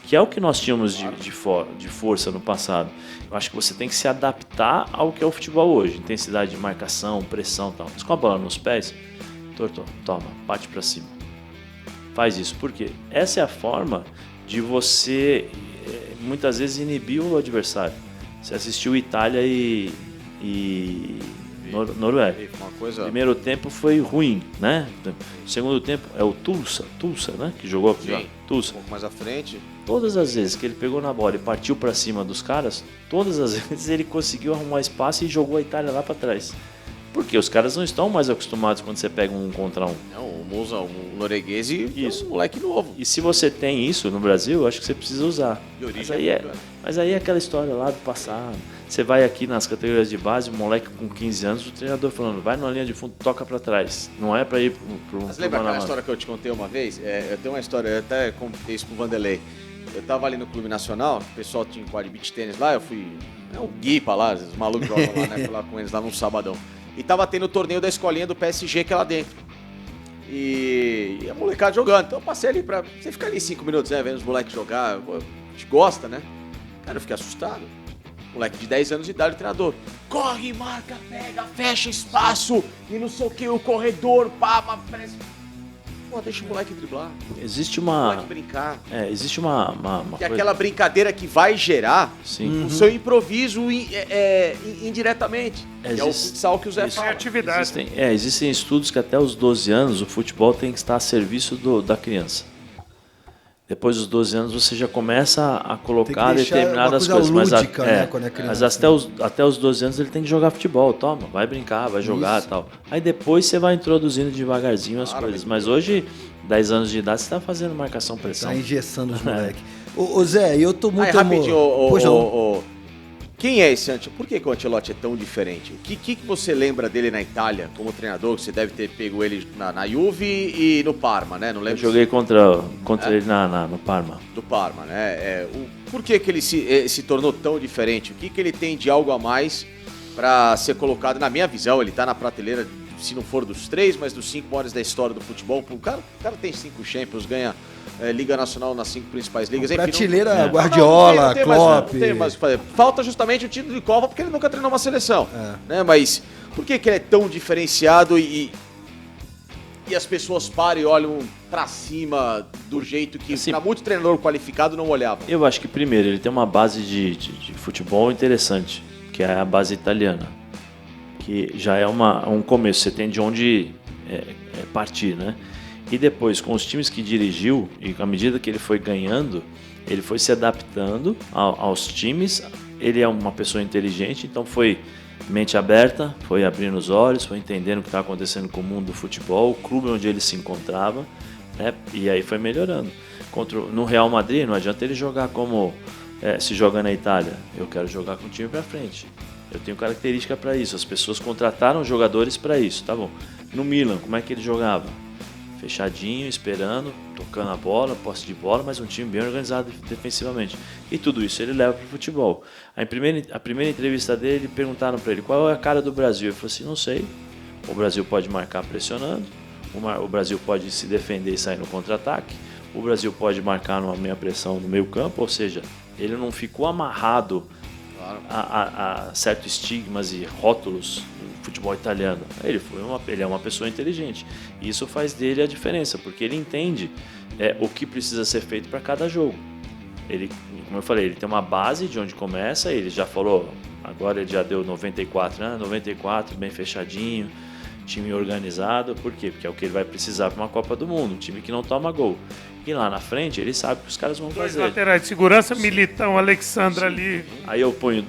que é o que nós tínhamos de força no passado. Eu acho que você tem que se adaptar ao que é o futebol hoje, intensidade de marcação, pressão e tal. Mas com a bola nos pés, Torto, toma, bate pra cima. Faz isso, porque essa é a forma de você, muitas vezes, inibir o adversário. Você assistiu Itália e Noruega. Primeiro tempo foi ruim, né? Segundo tempo é o Tulsa, né? Que jogou aqui. Tulsa. Um pouco mais à frente. Todas as vezes que ele pegou na bola e partiu para cima dos caras, todas as vezes ele conseguiu arrumar espaço e jogou a Itália lá para trás. Porque os caras não estão mais acostumados quando você pega um contra um. Não, um norueguês e um moleque novo. E se você tem isso no Brasil, eu acho que você precisa usar. Mas aí é aquela história lá do passado. Você vai aqui nas categorias de base, um moleque com 15 anos, o treinador falando, vai na linha de fundo, toca pra trás. Não é pra ir pro Mas lembra aquela história que eu te contei uma vez? Eu tenho uma história, eu até contei isso pro Vanderlei. Eu tava ali no Clube Nacional, o pessoal tinha um quadro de beach tênis lá, eu fui... o Guipa lá, os malucos jogam lá, né? Fui lá com eles lá num sabadão. E tava tendo o torneio da escolinha do PSG que é lá dentro. E a molecada jogando. Então eu passei ali pra... Você fica ali 5 minutos, né? Vendo os moleques jogar. A gente gosta, né? Cara, eu fiquei assustado. Moleque de 10 anos de idade, o treinador. Corre, marca, pega, fecha espaço. E não sei o que, o corredor, pá, parece... Pô, deixa o moleque driblar. Existe uma... O moleque brincar. Existe uma e coisa... aquela brincadeira que vai gerar o seu improviso indiretamente. Que é o futsal que o Zé fala. Atividade. Existem estudos que até os 12 anos o futebol tem que estar a serviço da criança. Depois dos 12 anos você já começa a colocar determinadas coisas. Lúdica, né, quando é criança, mas até os 12 anos ele tem que jogar futebol. Toma, vai brincar, vai jogar e tal. Aí depois você vai introduzindo devagarzinho as coisas. Mas hoje, 10 anos de idade, você está fazendo marcação pressão. Tá engessando os moleques. Ô Zé, eu tô muito... rapidinho, quem é esse Ancelotti? Por que o Ancelotti é tão diferente? O que você lembra dele na Itália como treinador? Que você deve ter pego ele na Juve e no Parma, né? Não lembro. Eu joguei contra ele no Parma. Do Parma, né? Por que ele se tornou tão diferente? O que ele tem de algo a mais para ser colocado, na minha visão, ele tá na prateleira, se não for dos 3, mas dos 5 maiores da história do futebol. O cara tem 5 Champions, ganha Liga Nacional nas 5 principais ligas. Prateleira Guardiola, Klopp. Não tem mais o que fazer. Falta justamente o título de Copa porque ele nunca treinou uma seleção. Né? Mas por que ele é tão diferenciado e as pessoas param e olham pra cima do jeito que assim, muito treinador qualificado não olhava? Eu acho que primeiro ele tem uma base de futebol interessante, que é a base italiana, que já é um começo, você tem de onde partir, né? E depois, com os times que dirigiu, e à medida que ele foi ganhando, ele foi se adaptando aos times. Ele é uma pessoa inteligente, então foi mente aberta, foi abrindo os olhos, foi entendendo o que estava acontecendo com o mundo do futebol, o clube onde ele se encontrava, né? E aí foi melhorando. No Real Madrid, não adianta ele jogar como se joga na Itália. Eu quero jogar com o time para frente. Eu tenho característica para isso. As pessoas contrataram jogadores para isso, tá bom. No Milan, como é que ele jogava? Fechadinho, esperando, tocando a bola, posse de bola, mas um time bem organizado defensivamente. E tudo isso ele leva para o futebol. A primeira entrevista dele, perguntaram para ele qual é a cara do Brasil. Ele falou assim, não sei. O Brasil pode marcar pressionando, o Brasil pode se defender e sair no contra-ataque, o Brasil pode marcar numa meia pressão no meio campo, ou seja, ele não ficou amarrado a certos estigmas e rótulos do futebol italiano. Ele é uma pessoa inteligente. E isso faz dele a diferença, porque ele entende o que precisa ser feito para cada jogo. Ele, como eu falei, ele tem uma base de onde começa, ele já falou, agora ele já deu 94, né? 94, bem fechadinho. time organizado, por quê? Porque é o que ele vai precisar para uma Copa do Mundo, um time que não toma gol. E lá na frente, ele sabe o que os caras vão fazer. Dois laterais de segurança, Militão, Alexandre ali. Aí eu ponho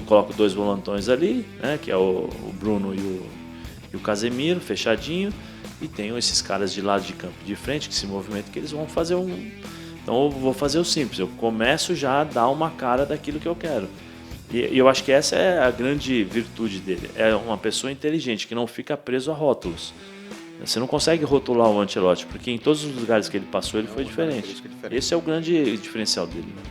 coloco 2 volantões ali, né, que é o Bruno e o Casemiro, fechadinho, e tenho esses caras de lado de campo de frente, que se movimentam, que eles vão fazer Então eu vou fazer o simples, eu começo já a dar uma cara daquilo que eu quero. E eu acho que essa é a grande virtude dele. É uma pessoa inteligente, que não fica preso a rótulos. Você não consegue rotular o Ancelotti, porque em todos os lugares que ele passou, ele foi diferente. Esse é o grande diferencial dele. Né?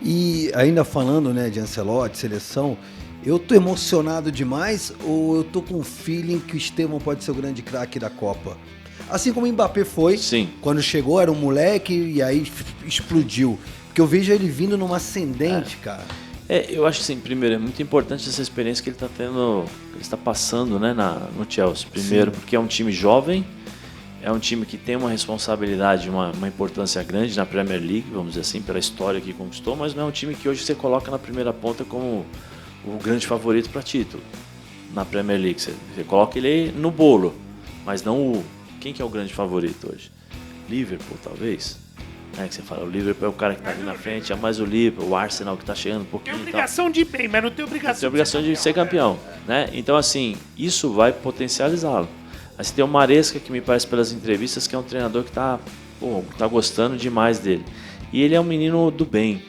E ainda falando, né, de Ancelotti, seleção, eu tô emocionado demais ou eu tô com um feeling que o Estevão pode ser o grande craque da Copa? Assim como o Mbappé foi, Sim. Quando chegou era um moleque e aí explodiu. Porque eu vejo ele vindo numa ascendente, cara. Eu acho que sim, primeiro, é muito importante essa experiência que ele está tendo, que ele está passando, né, no Chelsea. Primeiro, porque é um time jovem, é um time que tem uma responsabilidade, uma importância grande na Premier League, vamos dizer assim, pela história que conquistou, mas não é um time que hoje você coloca na primeira ponta como o grande favorito para título na Premier League. Você coloca ele no bolo, mas não quem que é o grande favorito hoje? Liverpool, talvez? Que você fala, o Liverpool é o cara que está ali na frente, é mais o Liverpool, o Arsenal que está chegando um pouquinho. Tem obrigação de ir bem, mas não tem obrigação, de ser campeão. Né? Então, assim, isso vai potencializá-lo. Aí você tem o Maresca, que me parece pelas entrevistas que é um treinador que tá gostando demais dele. E ele é um menino do bem.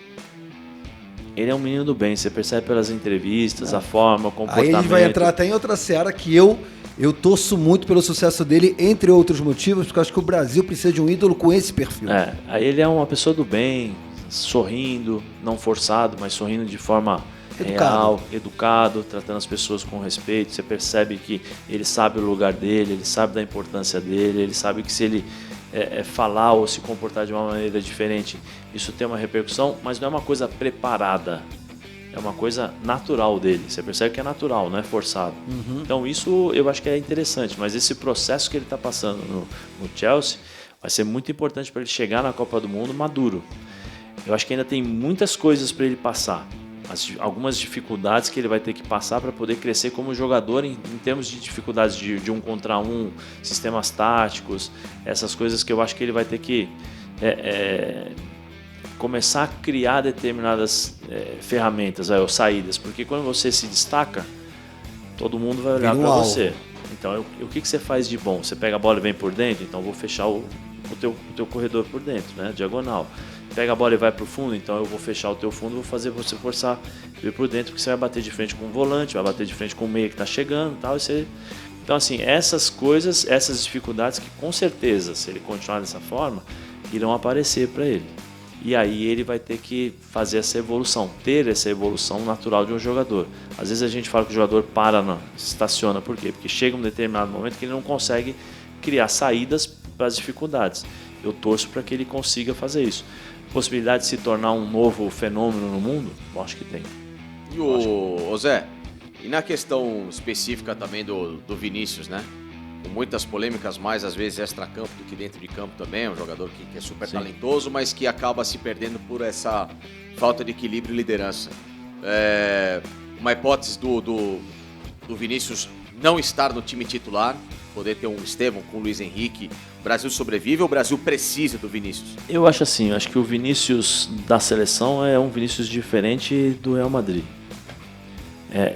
Você percebe pelas entrevistas, a forma, o comportamento. Aí ele vai entrar até em outra seara que eu torço muito pelo sucesso dele, entre outros motivos, porque eu acho que o Brasil precisa de um ídolo com esse perfil. Aí ele é uma pessoa do bem, sorrindo, não forçado, mas sorrindo de forma real, educado, tratando as pessoas com respeito. Você percebe que ele sabe o lugar dele, ele sabe da importância dele, ele sabe que se ele falar ou se comportar de uma maneira diferente, isso tem uma repercussão, mas não é uma coisa preparada. É uma coisa natural dele. Você percebe que é natural, não é forçado. Uhum. Então isso eu acho que é interessante. Mas esse processo que ele está passando no Chelsea vai ser muito importante para ele chegar na Copa do Mundo maduro. Eu acho que ainda tem muitas coisas para ele passar. Algumas dificuldades que ele vai ter que passar para poder crescer como jogador em termos de dificuldades de 1 contra 1, sistemas táticos, essas coisas que eu acho que ele vai ter que começar a criar determinadas ferramentas, ou saídas, porque quando você se destaca, todo mundo vai olhar para você. Então, o que você faz de bom? Você pega a bola e vem por dentro, então eu vou fechar o teu corredor por dentro, né? Diagonal. Pega a bola e vai para o fundo, então eu vou fechar o teu fundo, vou fazer você forçar vir por dentro, porque você vai bater de frente com o volante, vai bater de frente com o meia que está chegando, tal. Então, assim, essas coisas, essas dificuldades que com certeza, se ele continuar dessa forma, irão aparecer para ele. E aí ele vai ter que fazer essa evolução, ter essa evolução natural de um jogador. Às vezes a gente fala que o jogador estaciona, por quê? Porque chega um determinado momento que ele não consegue criar saídas para as dificuldades. Eu torço para que ele consiga fazer isso. Possibilidade de se tornar um novo fenômeno no mundo? Eu acho que tem. E o Zé, e na questão específica também do Vinícius, né? Com muitas polêmicas, mais às vezes extra-campo do que dentro de campo também, é um jogador que é super talentoso, mas que acaba se perdendo por essa falta de equilíbrio e liderança. Uma hipótese do Vinícius não estar no time titular, poder ter um Estevão com o Luiz Henrique, o Brasil sobrevive ou o Brasil precisa do Vinícius? Eu acho assim, eu acho que o Vinícius da seleção é um Vinícius diferente do Real Madrid.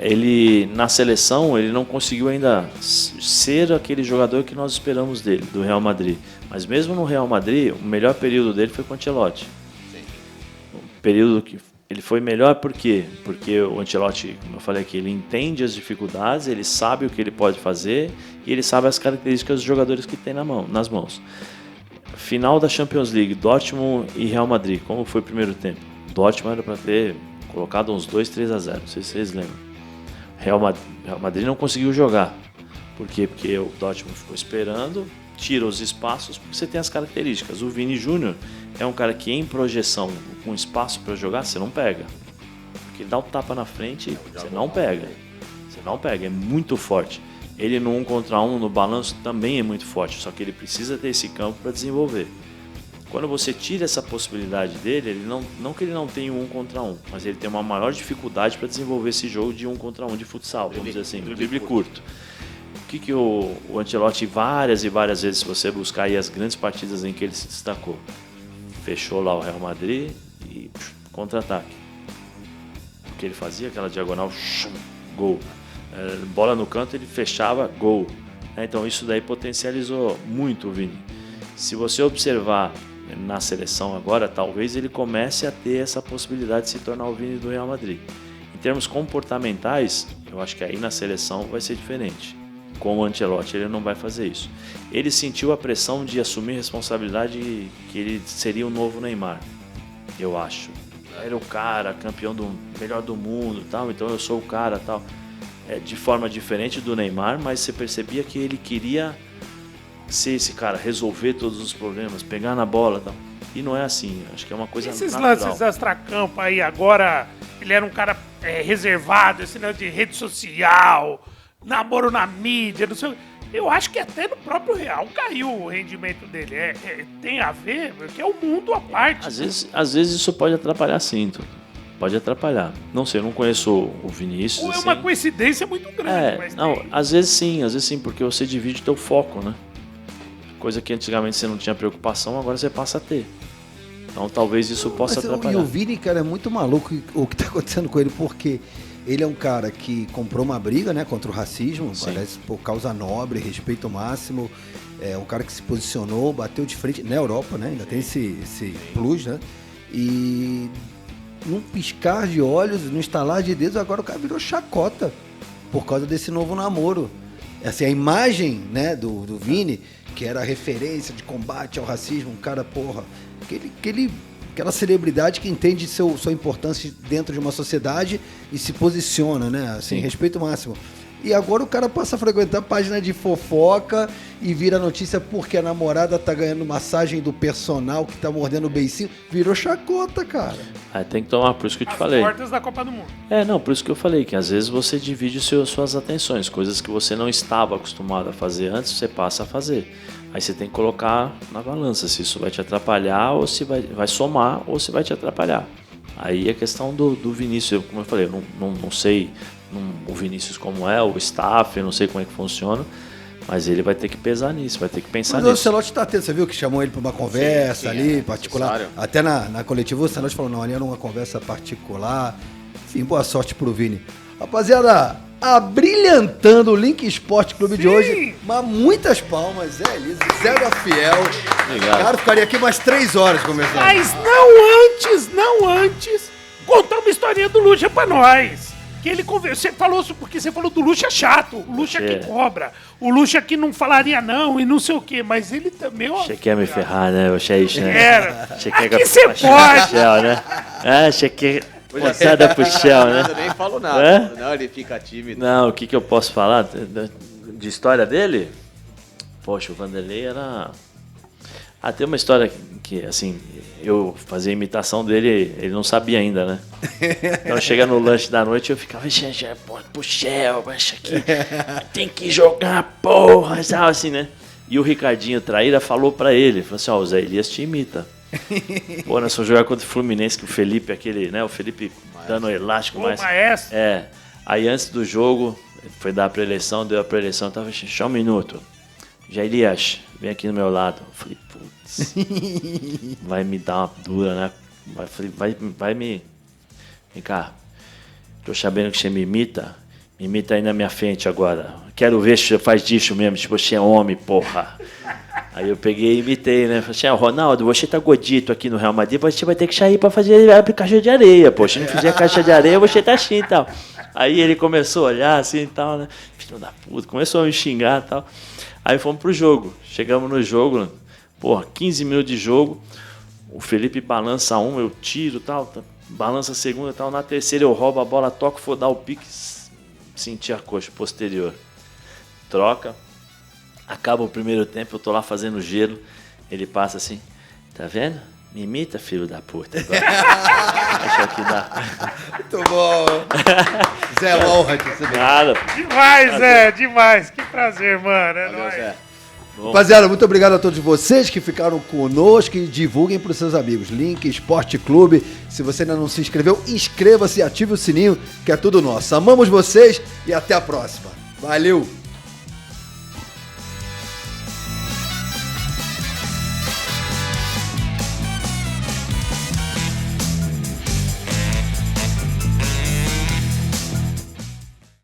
Ele na seleção ele não conseguiu ainda ser aquele jogador que nós esperamos dele, do Real Madrid. Mas mesmo no Real Madrid, o melhor período dele foi com o Ancelotti. Sim. O período que ele foi melhor por quê? Porque o Ancelotti, como eu falei aqui, ele entende as dificuldades, ele sabe o que ele pode fazer e ele sabe as características dos jogadores que tem nas mãos. Final da Champions League, Dortmund e Real Madrid, como foi o primeiro tempo? Dortmund era para ter colocado uns 2-3-0, não sei se vocês lembram. Real Madrid não conseguiu jogar. Por quê? Porque o Dortmund ficou esperando, tira os espaços, porque você tem as características. O Vini Júnior é um cara que em projeção, com espaço para jogar, você não pega. Porque ele dá o tapa na frente, você não pega. Você não pega, é muito forte. Ele no 1 contra 1, no balanço, também é muito forte, só que ele precisa ter esse campo para desenvolver. Quando você tira essa possibilidade dele, ele não que ele não tenha um 1 contra 1, mas ele tem uma maior dificuldade para desenvolver esse jogo de 1 contra 1 de futsal, vamos dizer assim, do drible curto. que o Ancelotti, várias e várias vezes, se você buscar aí as grandes partidas em que ele se destacou, fechou lá o Real Madrid e contra-ataque. O que ele fazia, aquela diagonal, gol. Bola no canto, ele fechava, gol. Então isso daí potencializou muito o Vini. Se você observar na seleção agora, talvez ele comece a ter essa possibilidade de se tornar o Vini do Real Madrid. Em termos comportamentais, eu acho que aí na seleção vai ser diferente. Com o Ancelotti ele não vai fazer isso. Ele sentiu a pressão de assumir responsabilidade que ele seria o novo Neymar, eu acho. Era o cara, campeão melhor do mundo, tal, então eu sou o cara, tal. De forma diferente do Neymar, mas você percebia que ele queria ser esse cara, resolver todos os problemas, pegar na bola, tal. E não é assim, acho que é uma coisa Esses natural. lances extra-campo aí, agora ele era um cara reservado, esse negócio de rede social, namoro na mídia, não sei. Eu acho que até no próprio Real caiu o rendimento dele. Tem a ver, porque é um mundo à parte. Às vezes isso pode atrapalhar sim, pode atrapalhar. Não sei, eu não conheço o Vinícius. Ou é assim. uma coincidência muito grande. Mas não, tem... às vezes sim, porque você divide teu foco, né? Coisa que antigamente você não tinha preocupação, agora você passa a ter. Então talvez isso possa atrapalhar. E o Vini, cara, é muito maluco o que tá acontecendo com ele, porque ele é um cara que comprou uma briga, né, contra o racismo, Sim. parece por causa nobre, respeito máximo. É um cara que se posicionou, bateu de frente na Europa, né? Ainda tem esse plus, né? E num piscar de olhos, num estalar de dedos, agora o cara virou chacota por causa desse novo namoro. Assim, a imagem, né, do Vini, que era a referência de combate ao racismo, um cara, porra, aquela celebridade que entende sua importância dentro de uma sociedade e se posiciona, né? Assim, Sim. respeito máximo. E agora o cara passa a frequentar página de fofoca e vira notícia porque a namorada tá ganhando massagem do personal que tá mordendo o beicinho. Virou chacota, cara. Tem que tomar, por isso que eu te As falei. portas da Copa do Mundo. Por isso que eu falei, que às vezes você divide suas atenções, coisas que você não estava acostumado a fazer antes, você passa a fazer. Aí você tem que colocar na balança se isso vai te atrapalhar ou se vai somar ou se vai te atrapalhar. Aí a questão do Vinícius, como eu falei, eu não sei o Vinícius como é, o staff, eu não sei como é que funciona, mas ele vai ter que pesar nisso, vai ter que pensar Mas o nisso. Ancelotti tá atento, você viu que chamou ele para uma conversa ali, particular. necessário. Até na coletiva o Ancelotti falou, não, ali era uma conversa particular. Enfim, boa sorte pro Vini. Rapaziada, abrilhantando o Link Esporte Clube de hoje, mas muitas palmas, Zé Elise, Zé da Fiel. Obrigado. Cara, ficaria aqui mais 3 horas conversando. Mas não antes, contar uma historinha do Lucha pra nós. Que ele conversa, porque você falou do Lucha chato, o Lucha que cobra, o Lucha que não falaria não e não sei o quê, mas ele também... Você quer me ferrar, né? Você né? Era. Você quer Aqui você pode. Shell, né? Você quer passada pro Shell, né? Eu nem falo nada. É? Não, ele fica tímido. Não, o que eu posso falar de história dele? Poxa, o Vanderlei era... tem uma história que, assim, eu fazia imitação dele, ele não sabia ainda, né? Então chega no lanche da noite eu ficava, puxa, aqui, tem que jogar, porra, sabe assim, né? E o Ricardinho Traíra falou pra ele, falou assim, o Zé Elias te imita. Pô, nós fomos jogar contra o Fluminense, que o Felipe, aquele, né? O Felipe dando elástico mais. Maestro. Aí antes do jogo, foi dar a preleção, deu a preleção, tava assim, só um minuto. Zé Elias, vem aqui no meu lado. Eu falei, putz, vai me dar uma dura, né? Vai me... Vem cá, tô sabendo que você me imita aí na minha frente agora. Quero ver se você faz disso mesmo, se você é homem, porra. Aí eu peguei e imitei, né? Falei assim, Ronaldo, você tá gordito aqui no Real Madrid, você vai ter que sair pra abrir caixa de areia, pô. Se não fizer caixa de areia, você tá assim e tal. Aí ele começou a olhar assim e tal, né? Filho da puta, começou a me xingar e tal. Aí fomos pro jogo. Chegamos no jogo, porra, 15 minutos de jogo. O Felipe balança um, eu tiro e tal, balança a segunda e tal. Na terceira eu roubo a bola, toco, for dar o pique, senti a coxa posterior. Troca. Acaba o primeiro tempo, eu tô lá fazendo gelo. Ele passa assim, tá vendo? Me imita, filho da puta. Acho que dá. Muito bom. Zé, honra de você. Nada. Demais, Zé, demais. Que prazer, mano. É Valeu, nóis. Zé. Rapaziada, muito obrigado a todos vocês que ficaram conosco e divulguem para os seus amigos. Link Esporte Clube. Se você ainda não se inscreveu, inscreva-se e ative o sininho, que é tudo nosso. Amamos vocês e até a próxima. Valeu!